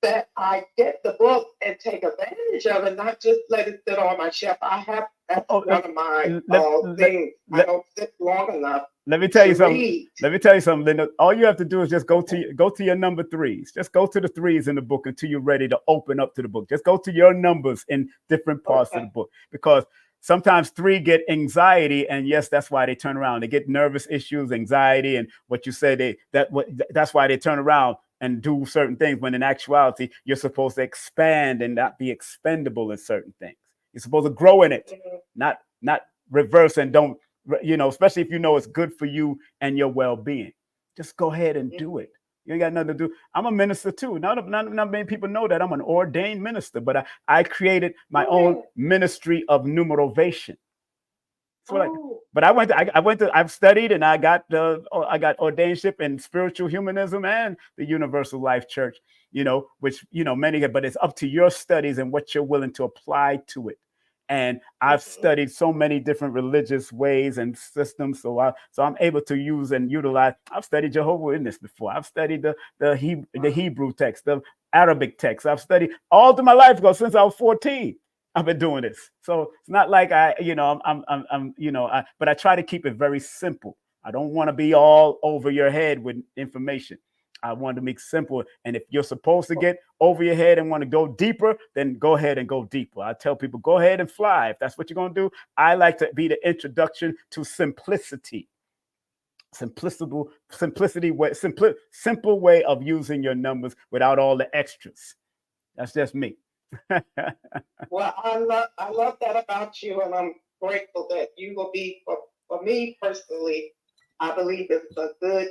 that I get the book and take advantage of it, not just let it sit on my shelf. That's one of my things. I don't sit long enough. Let me tell you something. Let me tell you something, Linda. All you have to do is just go to your number threes. Just go to the threes in the book until you're ready to open up to the book. Just go to your numbers in different parts of the book, because sometimes 3 get anxiety, and yes, that's why they turn around. They get nervous issues, anxiety, and what you say that's why they turn around and do certain things, when in actuality, you're supposed to expand and not be expendable in certain things. You're supposed to grow in it, not reverse, and don't, especially if you know it's good for you and your well-being. Just go ahead and do it. You ain't got nothing to do. I'm a minister too. Not many people know that I'm an ordained minister, but I created my own ministry of numerovation. But I've studied, and I got ordainship in spiritual humanism and the Universal Life Church, which, many, but it's up to your studies and what you're willing to apply to it. And I've studied so many different religious ways and systems. So I'm able to use and utilize. I've studied Jehovah's Witness before. I've studied the Hebrew text, the Arabic text. I've studied all through my life ago, since I was 14. I've been doing this. So it's not like but I try to keep it very simple. I don't want to be all over your head with information. I want to make simple. And if you're supposed to get over your head and want to go deeper, then go ahead and go deeper. I tell people, go ahead and fly. If that's what you're going to do, I like to be the introduction to simplicity. Simple way of using your numbers without all the extras. That's just me. Well, I love that about you, and I'm grateful that you will be, for me personally, I believe it's a good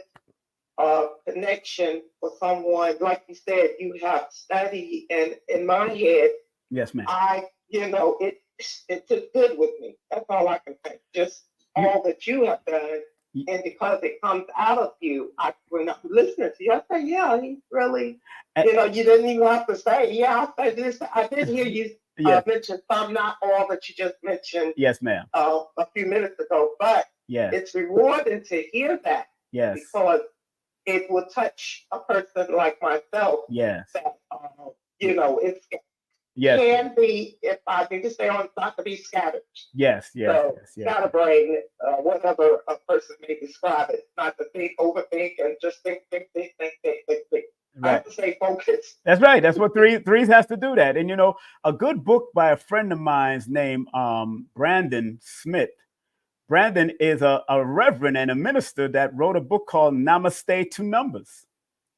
connection for someone. Like you said, you have study, and in my head, yes, ma'am, it's just good with me. That's all I can say. Just all that you have done, and because it comes out of you, when I'm listening to you, I say, yeah, he's really, you didn't even have to say, yeah, I say this. I did hear you mention some, not all that you just mentioned. Yes, ma'am. A few minutes ago, but it's rewarding to hear that. Yes. Because it will touch a person like myself. Yes. That, it's can be, if I need to stay on, not to be scattered. Yes, yes, so, scatterbrain, whatever a person may describe it, not to think, overthink, and just think. Right. I have to stay focused. That's right. That's what threes has to do that. And a good book by a friend of mine's named Brandon Smith. Brandon is a reverend and a minister that wrote a book called Namaste to Numbers.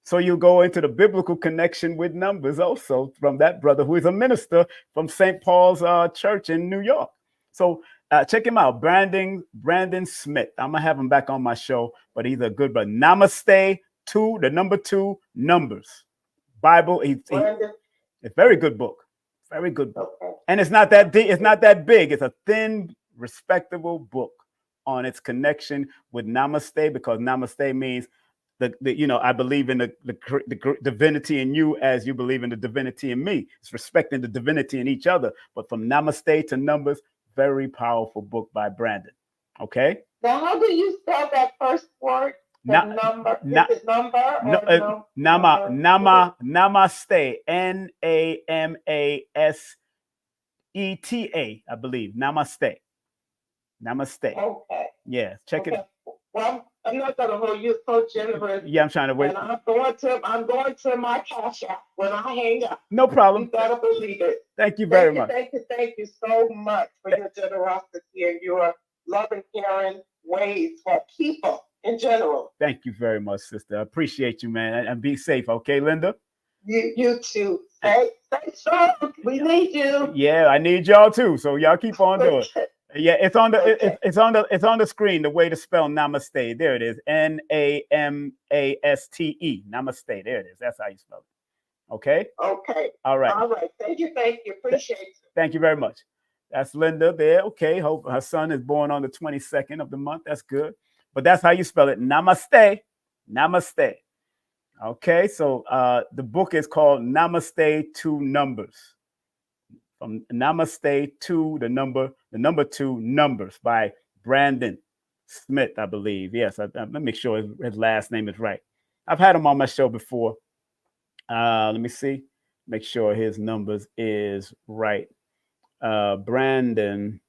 So you go into the biblical connection with numbers also from that brother who is a minister from St. Paul's Church in New York. So Check him out, Brandon Smith. I'm gonna have him back on my show, but he's a good brother. Namaste 2, the number 2 numbers. Bible. It's a very good book. Very good book. Okay. And it's not that deep, it's not that big. It's a thin, respectable book on its connection with Namaste, because Namaste means the I believe in the divinity in you as you believe in the divinity in me. It's respecting the divinity in each other. But from Namaste to numbers, very powerful book by Brandon. Okay. Now, how do you spell that first word? Number? Is it number? Or Namaste. Namaste. I believe. Namaste. Okay. Yeah. Check it. Well, I'm not gonna hold you so generous. Yeah, I'm trying to wait. And I'm going to my cash app when I hang up. No problem. You better believe it. Thank you very much. Thank you so much for your generosity and your loving, caring ways for people in general. Thank you very much, sister. I appreciate you, man. And be safe, okay, Linda? You too. Stay strong. We need you. Yeah, I need y'all too. So y'all keep on doing it. Yeah, it's on the on the screen. The way to spell Namaste. There it is. Namaste. Namaste. There it is. That's how you spell it. Okay. Okay. All right. All right. Thank you. Appreciate it. Thank you very much. That's Linda there. Okay. Hope her son is born on the 22nd of the month. That's good. But that's how you spell it. Namaste. Namaste. Okay. So the book is called Namaste 2 Numbers. From Namaste to the number 2 numbers by Brandon Smith, I believe. Yes, let me make sure his last name is right. I've had him on my show before. Let me see. Make sure his numbers is right. Brandon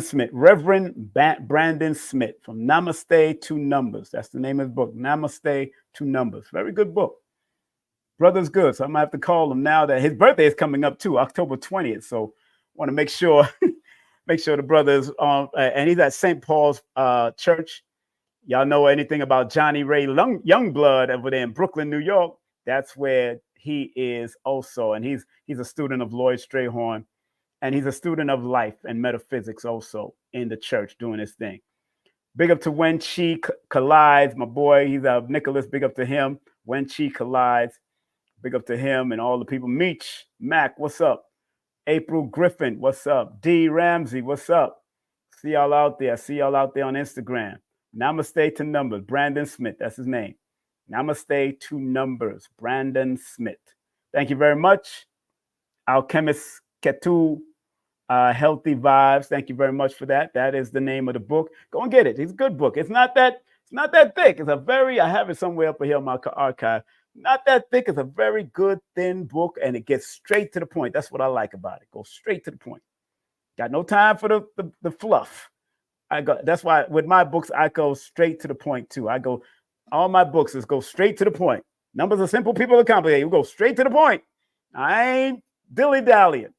Smith, Reverend Brandon Smith, from Namaste 2 Numbers. That's the name of the book. Namaste 2 Numbers. Very good book. Brother's good. So I'm gonna have to call him now that his birthday is coming up too, October 20th. So I want to make sure the brother is on, and he's at St. Paul's Church. Y'all know anything about Johnny Ray Youngblood over there in Brooklyn, New York? That's where he is also, and he's a student of Lloyd Strayhorn, and he's a student of life and metaphysics also in the church doing his thing. Big up to When Chi Collides, my boy. He's Nicholas. Big up to him. When Chi Collides. Big up to him and all the people. Meech, Mac, what's up? April Griffin, what's up? D. Ramsey, what's up? See y'all out there. See y'all out there on Instagram. Namaste to numbers. Brandon Smith, that's his name. Namaste to numbers. Brandon Smith. Thank you very much. Alchemist Ketu, Healthy Vibes. Thank you very much for that. That is the name of the book. Go and get it. It's a good book. It's not that thick. It's I have it somewhere up here in my archive. Not that thick. It's a very good, thin book, and it gets straight to the point. That's what I like about it. Go straight to the point. Got no time for the fluff. That's why with my books, I go straight to the point too. All my books go straight to the point. Numbers are simple, people are complicated. We go straight to the point. I ain't dilly-dallying.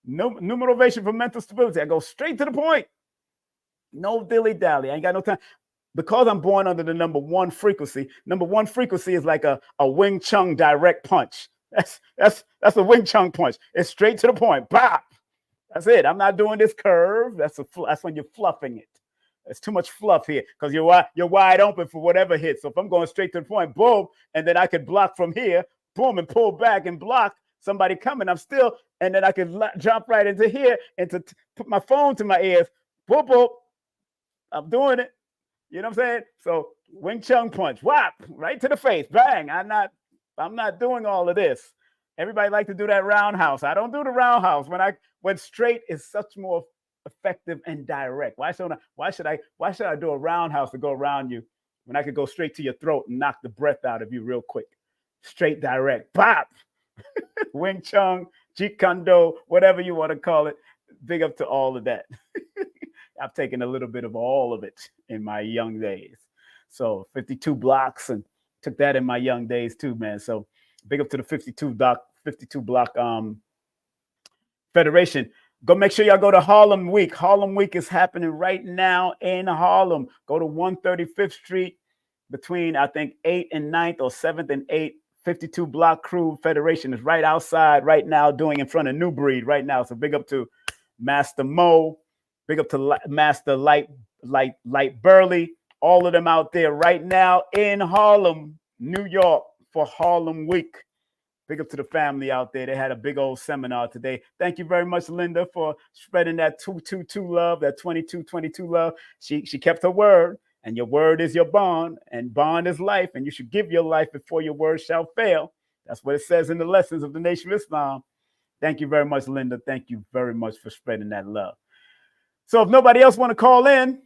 No numerovation for mental stability. I go straight to the point. No dilly-dally. I ain't got no time. Because I'm born under the number 1 frequency. Number 1 frequency is like a Wing Chun direct punch. That's a Wing Chun punch. It's straight to the point. Bop. That's it. I'm not doing this curve. That's when you're fluffing it. There's too much fluff here because you're wide open for whatever hits. So if I'm going straight to the point, boom, and then I could block from here, boom, and pull back and block somebody coming. And then I could jump right into here and to put my phone to my ears. Boop, boop. I'm doing it. You know what I'm saying? So Wing Chun punch, whap, right to the face, bang. I'm not doing all of this. Everybody like to do that roundhouse. I don't do the roundhouse. When straight is such more effective and direct. Why should I do a roundhouse to go around you when I could go straight to your throat and knock the breath out of you real quick? Straight direct, pop. Wing Chun, Jeet Kune Do, whatever you want to call it. Big up to all of that. I've taken a little bit of all of it in my young days. So 52 blocks and took that in my young days too, man. So big up to the 52 block Federation. Go make sure y'all go to Harlem Week. Harlem Week is happening right now in Harlem. Go to 135th Street between, I think, 8th and 9th or 7th and 8th. 52 Block Crew Federation is right outside right now doing in front of New Breed right now. So big up to Master Mo. Big up to Master Light Burley. All of them out there right now in Harlem, New York for Harlem Week. Big up to the family out there. They had a big old seminar today. Thank you very much, Linda, for spreading that 222 love, that 2222 love. She kept her word, and your word is your bond, and bond is life, and you should give your life before your word shall fail. That's what it says in the lessons of the Nation of Islam. Thank you very much, Linda. Thank you very much for spreading that love. So if nobody else want to call in,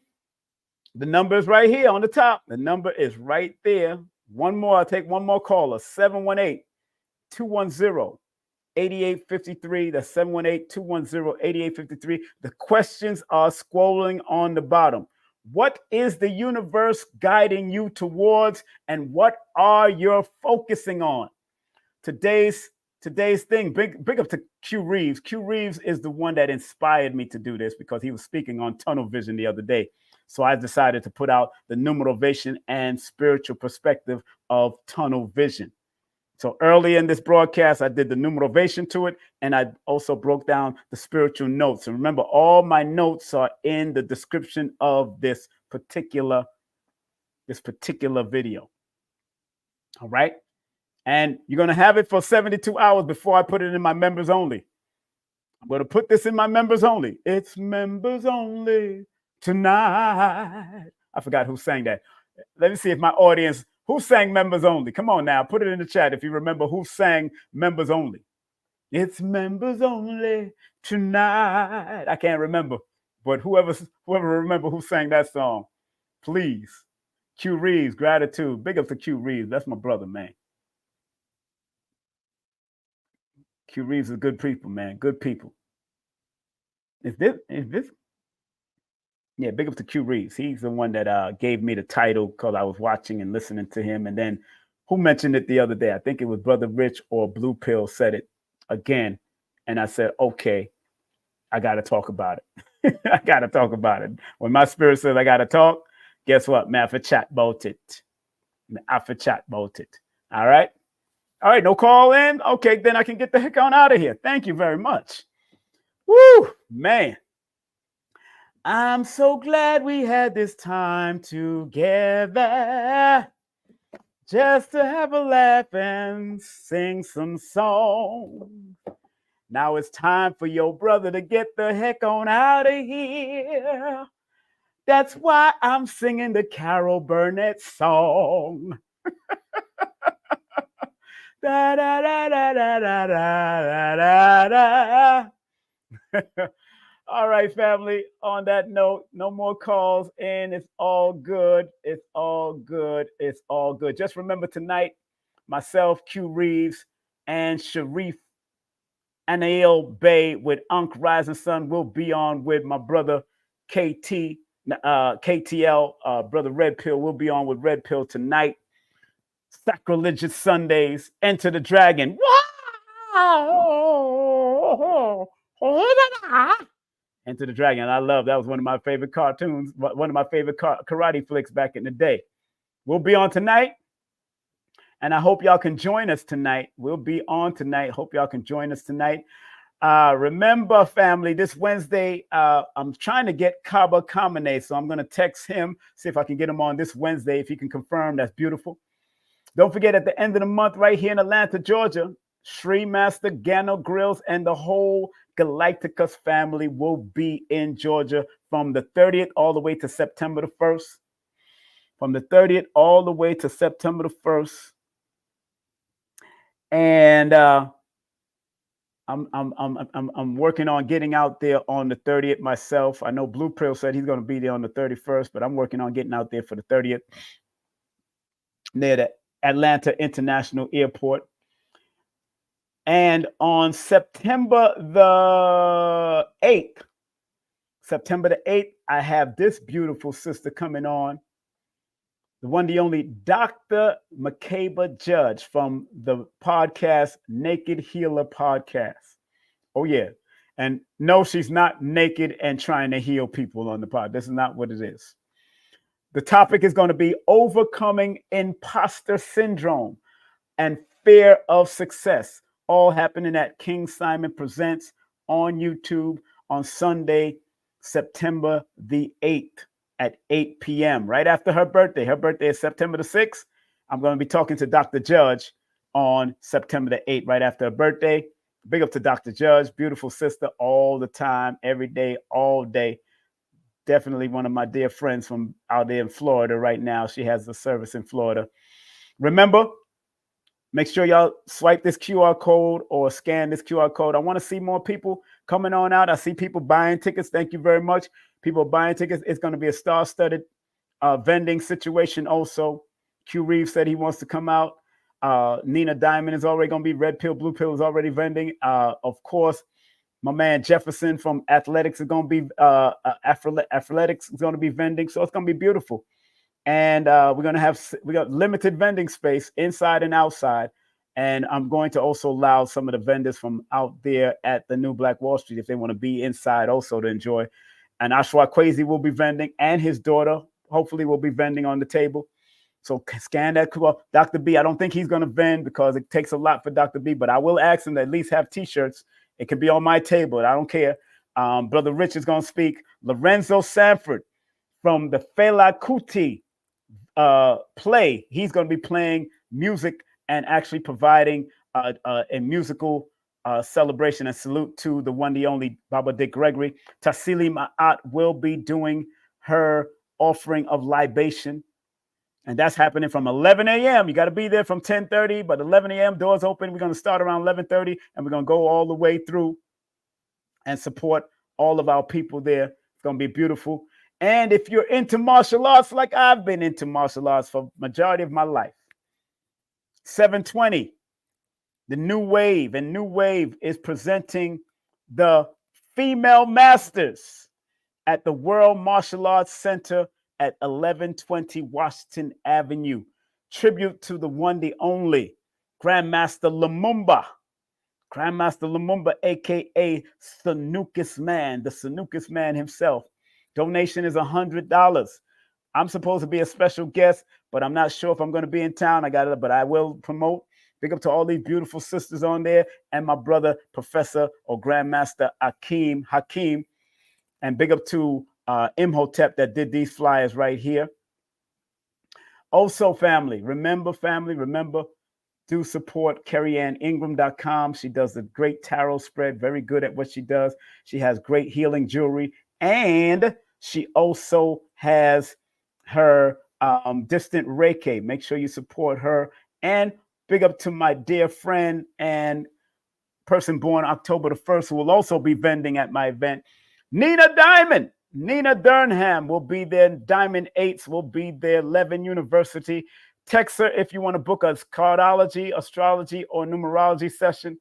the number is right here on the top. The number is right there. One more. I'll take one more caller. 718-210-8853. That's 718-210-8853. The questions are scrolling on the bottom. What is the universe guiding you towards, and what are you focusing on? Today's thing, big up to Q Reeves. Q Reeves is the one that inspired me to do this because he was speaking on tunnel vision the other day. So I decided to put out the numerovation and spiritual perspective of tunnel vision. So early in this broadcast, I did the numerovation to it, and I also broke down the spiritual notes. And remember, all my notes are in the description of this particular video. All right. And you're going to have it for 72 hours before I put it in my members only. I'm going to put this in my members only. It's members only tonight. I forgot who sang that. Let me see if my audience, who sang members only? Come on now, put it in the chat if you remember who sang members only. It's members only tonight. I can't remember, but whoever remember who sang that song, please. Q Reeves, gratitude. Big up to Q Reeves. That's my brother, man. Q Reeves is good people, man. Good people. Is this? Yeah, big up to Q Reeves. He's the one that gave me the title because I was watching and listening to him. And then who mentioned it the other day? I think it was Brother Rich or Blue Pill said it again. And I said, okay, I got to talk about it. I got to talk about it. When my spirit says I got to talk, guess what? Man, I for chat about it. All right. All right, no call in. Okay, then I can get the heck on out of here. Thank you very much. Woo, man. I'm so glad we had this time together just to have a laugh and sing some songs. Now it's time for your brother to get the heck on out of here. That's why I'm singing the Carol Burnett song. Da, da, da, da, da, da, da, da, da. All right, family. On that note, no more calls in. It's all good. It's all good. It's all good. Just remember tonight, myself, Q Reeves, and Sharif Anail Bay with Unc Rising Sun will be on with my brother KTL, brother Red Pill. Will be on with Red Pill tonight. Sacrilegious Sundays. Enter the Dragon. Enter the Dragon. I love that. Was one of my favorite cartoons, one of my favorite karate flicks back in the day. We'll be on tonight, and I hope y'all can join us tonight. We'll be on tonight. Hope y'all can join us tonight. Remember, family, this Wednesday, I'm trying to get Kaba Kamene, so I'm going to text him, see if I can get him on this Wednesday. If he can confirm, that's beautiful. Don't forget, at the end of the month, right here in Atlanta, Georgia, Sri Master Gano Grills and the whole Galacticus family will be in Georgia from the 30th all the way to September the 1st. From the 30th all the way to September the 1st. And I'm working on getting out there on the 30th myself. I know Blue Pill said he's going to be there on the 31st, but I'm working on getting out there for the 30th near the Atlanta International Airport. And on September the 8th, I have this beautiful sister coming on. The one, the only Dr. Makeba Judge from the podcast Naked Healer Podcast. Oh, yeah. And no, she's not naked and trying to heal people on the pod. This is not what it is. The topic is going to be overcoming imposter syndrome and fear of success. All happening at King Simon Presents on YouTube on Sunday, September the 8th at 8 p.m. right after her birthday. Her birthday is September the 6th. I'm going to be talking to Dr. Judge on September the 8th, right after her birthday. Big up to Dr. Judge, beautiful sister all the time, every day, all day. Definitely one of my dear friends from out there in Florida right now. She has a service in Florida. Remember, make sure y'all swipe this QR code or scan this QR code. I want to see more people coming on out. I see people buying tickets. Thank you very much. People buying tickets. It's going to be a star-studded vending situation also. Q Reeves said he wants to come out. Nina Diamond is already going to be. Red Pill, Blue Pill is already vending. Of course, my man Jefferson from Athletics is going to be Athletics is going to be vending. So it's going to be beautiful. And we got limited vending space inside and outside. And I'm going to also allow some of the vendors from out there at the New Black Wall Street, if they want to be inside also to enjoy. And Ashwa Kwesi will be vending, and his daughter hopefully will be vending on the table. So scan that QR. Dr. B, I don't think he's going to vend because it takes a lot for Dr. B, but I will ask him to at least have T-shirts. It could be on my table. I don't care. Brother Rich is going to speak. Lorenzo Sanford from the Fela Kuti play. He's going to be playing music and actually providing a musical celebration and salute to the one, the only Baba Dick Gregory. Tassili Ma'at will be doing her offering of libation. And that's happening from 11 a.m. You got to be there from 10:30, but 11 a.m. doors open. We're going to start around 11:30, and we're going to go all the way through and support all of our people there. It's going to be beautiful. And if you're into martial arts, like I've been into martial arts for majority of my life, 720, the New Wave, and New Wave is presenting the Female Masters at the World Martial Arts Center at 1120 Washington Avenue. Tribute to the one, the only Grandmaster Lumumba. Grandmaster Lumumba, a.k.a. Sanukis Man, the Sanukis Man himself. Donation is $100. I'm supposed to be a special guest, but I'm not sure if I'm going to be in town. But I will promote. Big up to all these beautiful sisters on there, and my brother, Professor or Grandmaster Hakeem. And big up to Imhotep that did these flyers right here. Also, family, remember, do support CarrieAnnIngram.com. She does a great tarot spread, very good at what she does. She has great healing jewelry, and she also has her distant Reiki. Make sure you support her. And big up to my dear friend and person born October the 1st, who will also be vending at my event, Nina Diamond. Nina Durnham will be there. Diamond 8s will be there. Levin University. Text her if you want to book a cardology, astrology, or numerology session.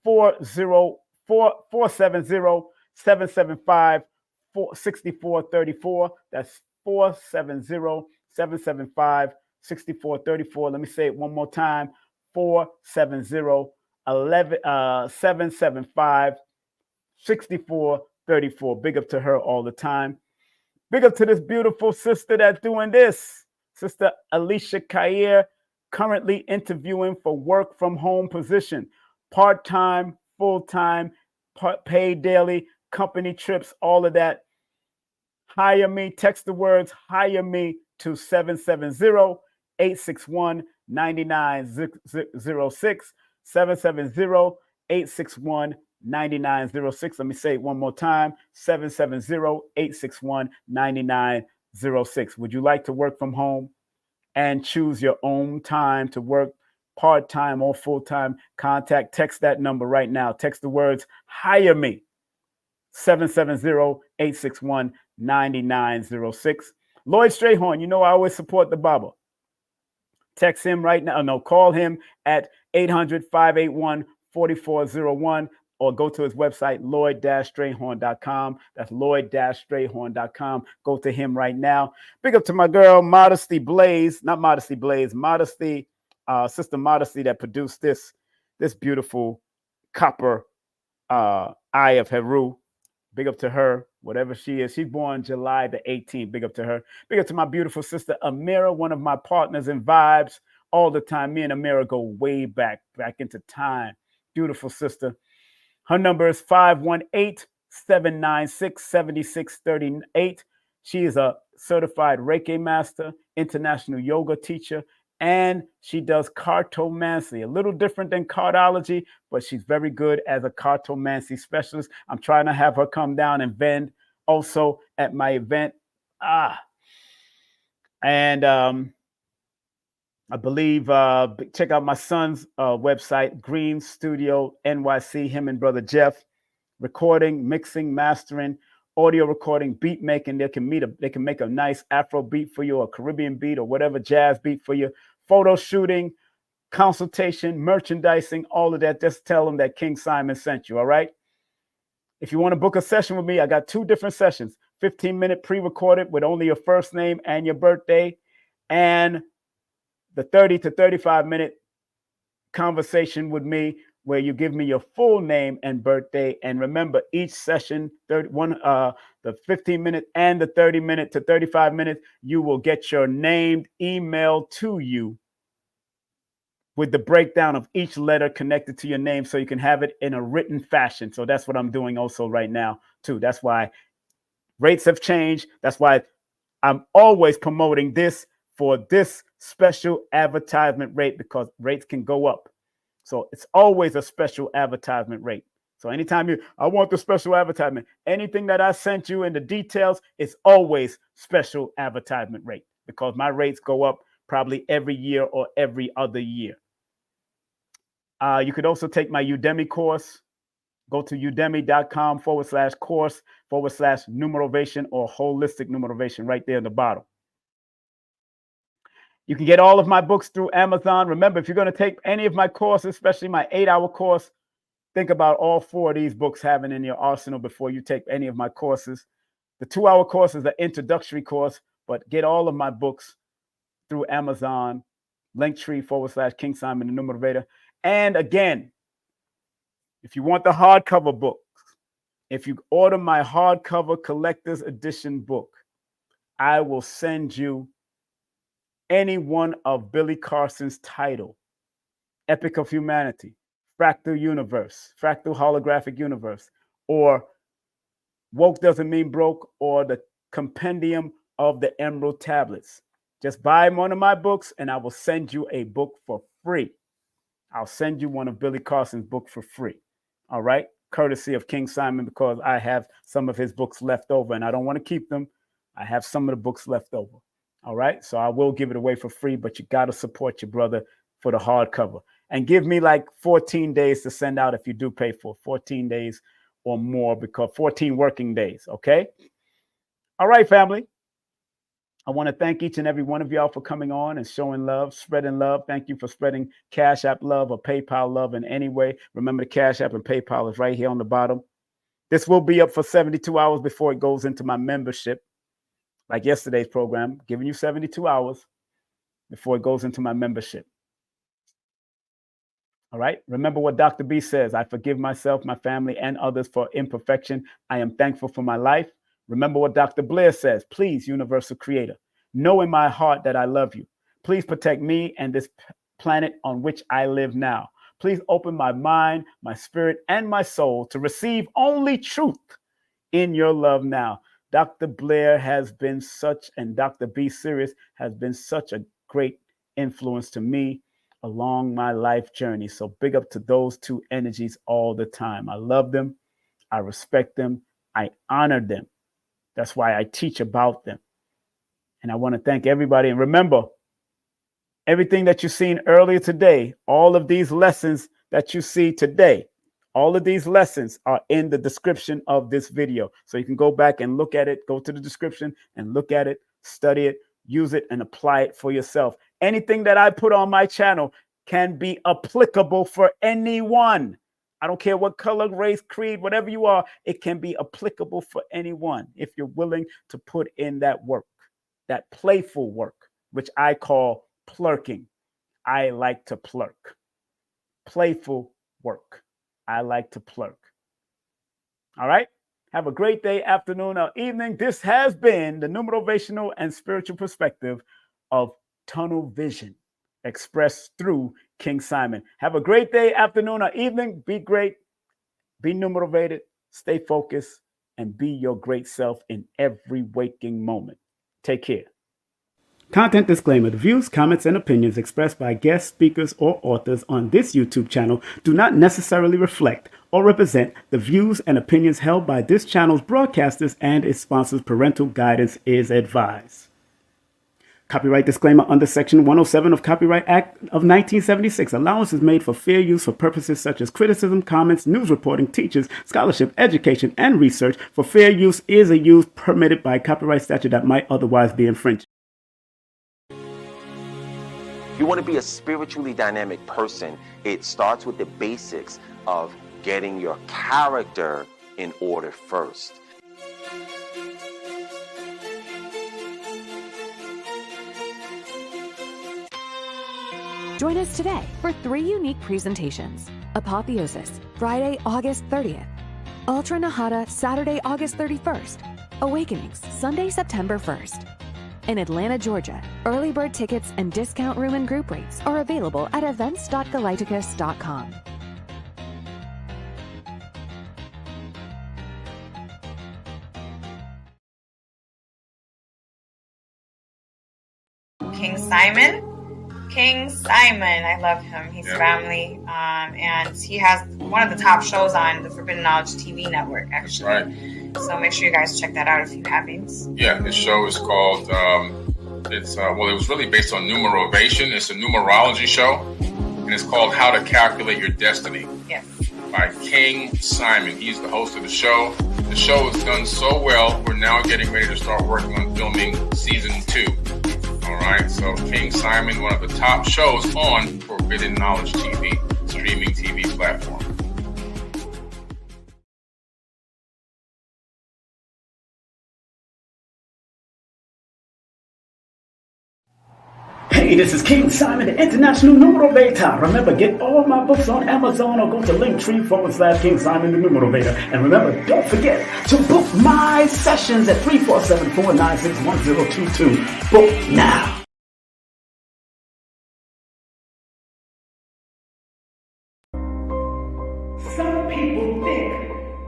470-775-6434. That's 470-775-6434. Let me say it one more time. 470-775-6434. Big up to her all the time. Big up to this beautiful sister that's doing this. Sister Alicia Kair, currently interviewing for work from home position. Part-time, full-time, paid daily, company trips, all of that. Hire me. Text the words hire me to 770-861-9906. 770-861-9906. Let me say it one more time. 770-861-9906. Would you like to work from home and choose your own time to work part-time or full-time? Text that number right now. Text the words hire me. 770-861-9906. Lloyd Strayhorn, you know I always support the Baba. Text him right now. No, call him at 800-581-4401 or go to his website, lloyd-strayhorn.com. That's lloyd-strayhorn.com. Go to him right now. Big up to my girl, Sister Modesty that produced this beautiful copper eye of Heru. Big up to her, whatever she is. She's born July the 18th. Big up to her. Big up to my beautiful sister, Amira, one of my partners in Vibes all the time. Me and Amira go way back into time. Beautiful sister. Her number is 796-7638. She is a certified Reiki master, international yoga teacher, and she does cartomancy, a little different than cardology, but she's very good as a cartomancy specialist. I'm trying to have her come down and vend also at my event. And I believe, check out my son's website, Green Studio NYC, him and brother Jeff, recording, mixing, mastering, audio recording, beat making. They can make a nice Afro beat for you, a Caribbean beat, or whatever jazz beat for you. Photo shooting, consultation, merchandising, all of that. Just tell them that King Simon sent you. All right. If you want to book a session with me, I got 2 different sessions: 15-minute pre-recorded with only your first name and your birthday, and the 30 to 35-minute conversation with me, where you give me your full name and birthday. And remember, each session, the 15-minute and the 30-minute to 35 minutes, you will get your named email to you with the breakdown of each letter connected to your name, so you can have it in a written fashion. So that's what I'm doing also right now too. That's why rates have changed. That's why I'm always promoting this for this special advertisement rate, because rates can go up. So it's always a special advertisement rate. So anytime I want the special advertisement, anything that I sent you in the details, it's always special advertisement rate, because my rates go up probably every year or every other year. You could also take my Udemy course. Go to udemy.com/course/numerovation or holistic numerovation right there in the bottom. You can get all of my books through Amazon. Remember, if you're going to take any of my courses, especially my 8-hour course, think about all 4 of these books having in your arsenal before you take any of my courses. The 2-hour course is an introductory course, but get all of my books through Amazon, Linktree/King Simon the Numerator. And again, if you want the hardcover books, if you order my hardcover collector's edition book, I will send you any one of Billy Carson's title: Epic of Humanity, Fractal Universe, Fractal Holographic Universe, or Woke Doesn't Mean Broke, or the Compendium of the Emerald Tablets. Just buy one of my books and I will send you a book for free. I'll send you one of Billy Carson's books for free. All right. Courtesy of King Simon, because I have some of his books left over and I don't want to keep them. I have some of the books left over. All right. So I will give it away for free, but you got to support your brother for the hardcover, and give me like 14 days to send out if you do pay for 14 days or more, because 14 working days. Okay. All right, family. I want to thank each and every one of y'all for coming on and showing love, spreading love. Thank you for spreading Cash App love or PayPal love in any way. Remember, the Cash App and PayPal is right here on the bottom. This will be up for 72 hours before it goes into my membership. Like yesterday's program, giving you 72 hours before it goes into my membership. All right. Remember what Dr. B says: I forgive myself, my family, and others for imperfection. I am thankful for my life. Remember what Dr. Blair says: please, universal creator, know in my heart that I love you. Please protect me and this planet on which I live now. Please open my mind, my spirit, and my soul to receive only truth in your love now. Dr. Blair has been such, and Dr. B. Sirius has been such a great influence to me along my life journey. So big up to those 2 energies all the time. I love them. I respect them. I honor them. That's why I teach about them. And I want to thank everybody. And remember, everything that you've seen earlier today, all of these lessons that you see today, all of these lessons are in the description of this video. So you can go back and look at it, go to the description and look at it, study it, use it, and apply it for yourself. Anything that I put on my channel can be applicable for anyone. I don't care what color, race, creed, whatever you are, it can be applicable for anyone if you're willing to put in that work, that playful work, which I call plurking. I like to plurk. Playful work. I like to plurk. All right. Have a great day, afternoon, or evening. This has been the numerovational and spiritual perspective of tunnel vision expressed through King Simon. Have a great day, afternoon, or evening. Be great. Be numerated. Stay focused and be your great self in every waking moment. Take care. Content disclaimer. The views, comments, and opinions expressed by guest speakers or authors on this YouTube channel do not necessarily reflect or represent the views and opinions held by this channel's broadcasters and its sponsors. Parental guidance is advised. Copyright disclaimer under Section 107 of Copyright Act of 1976. Allowance is made for fair use for purposes such as criticism, comments, news reporting, teachers, scholarship, education, and research. For fair use is a use permitted by copyright statute that might otherwise be infringed. If you want to be a spiritually dynamic person, it starts with the basics of getting your character in order first. Join us today for 3 unique presentations. Apotheosis, Friday, August 30th. Ultra Nahata, Saturday, August 31st. Awakenings, Sunday, September 1st. In Atlanta, Georgia, early bird tickets and discount room and group rates are available at events.galacticus.com. King Simon, I love him. He's family, and he has one of the top shows on the Forbidden Knowledge TV network, actually. Right. So make sure you guys check that out if you haven't. Yeah, this show is called, it was really based on Numerovational. It's a numerology show, and it's called How to Calculate Your Destiny. Yes. By King Simon. He's the host of the show. The show has done so well, we're now getting ready to start working on filming season 2. All right, so King Simon, one of the top shows on Forbidden Knowledge TV, streaming TV platform. Hey, this is King Simon, the International Numerovator. Remember, get all my books on Amazon or go to Linktree/King Simon, the Numerovator. And remember, don't forget to book my sessions at 347-496-1022. Book now. Some people think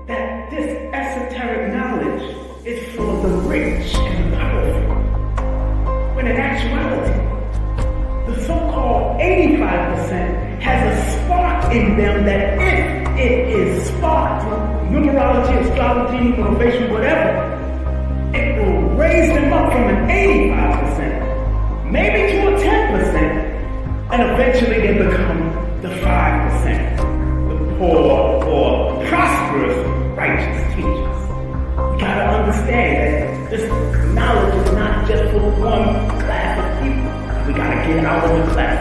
that this esoteric knowledge is for the rich and powerful, when in actuality, the so-called 85% has a spark in them that if it is sparked through numerology, astrology, motivation, whatever, it will raise them up from an 85%, maybe to a 10%, and eventually they become the 5%, the poor or prosperous righteous teachers. We gotta understand that this knowledge is not just for one class of people. We gotta get out of the class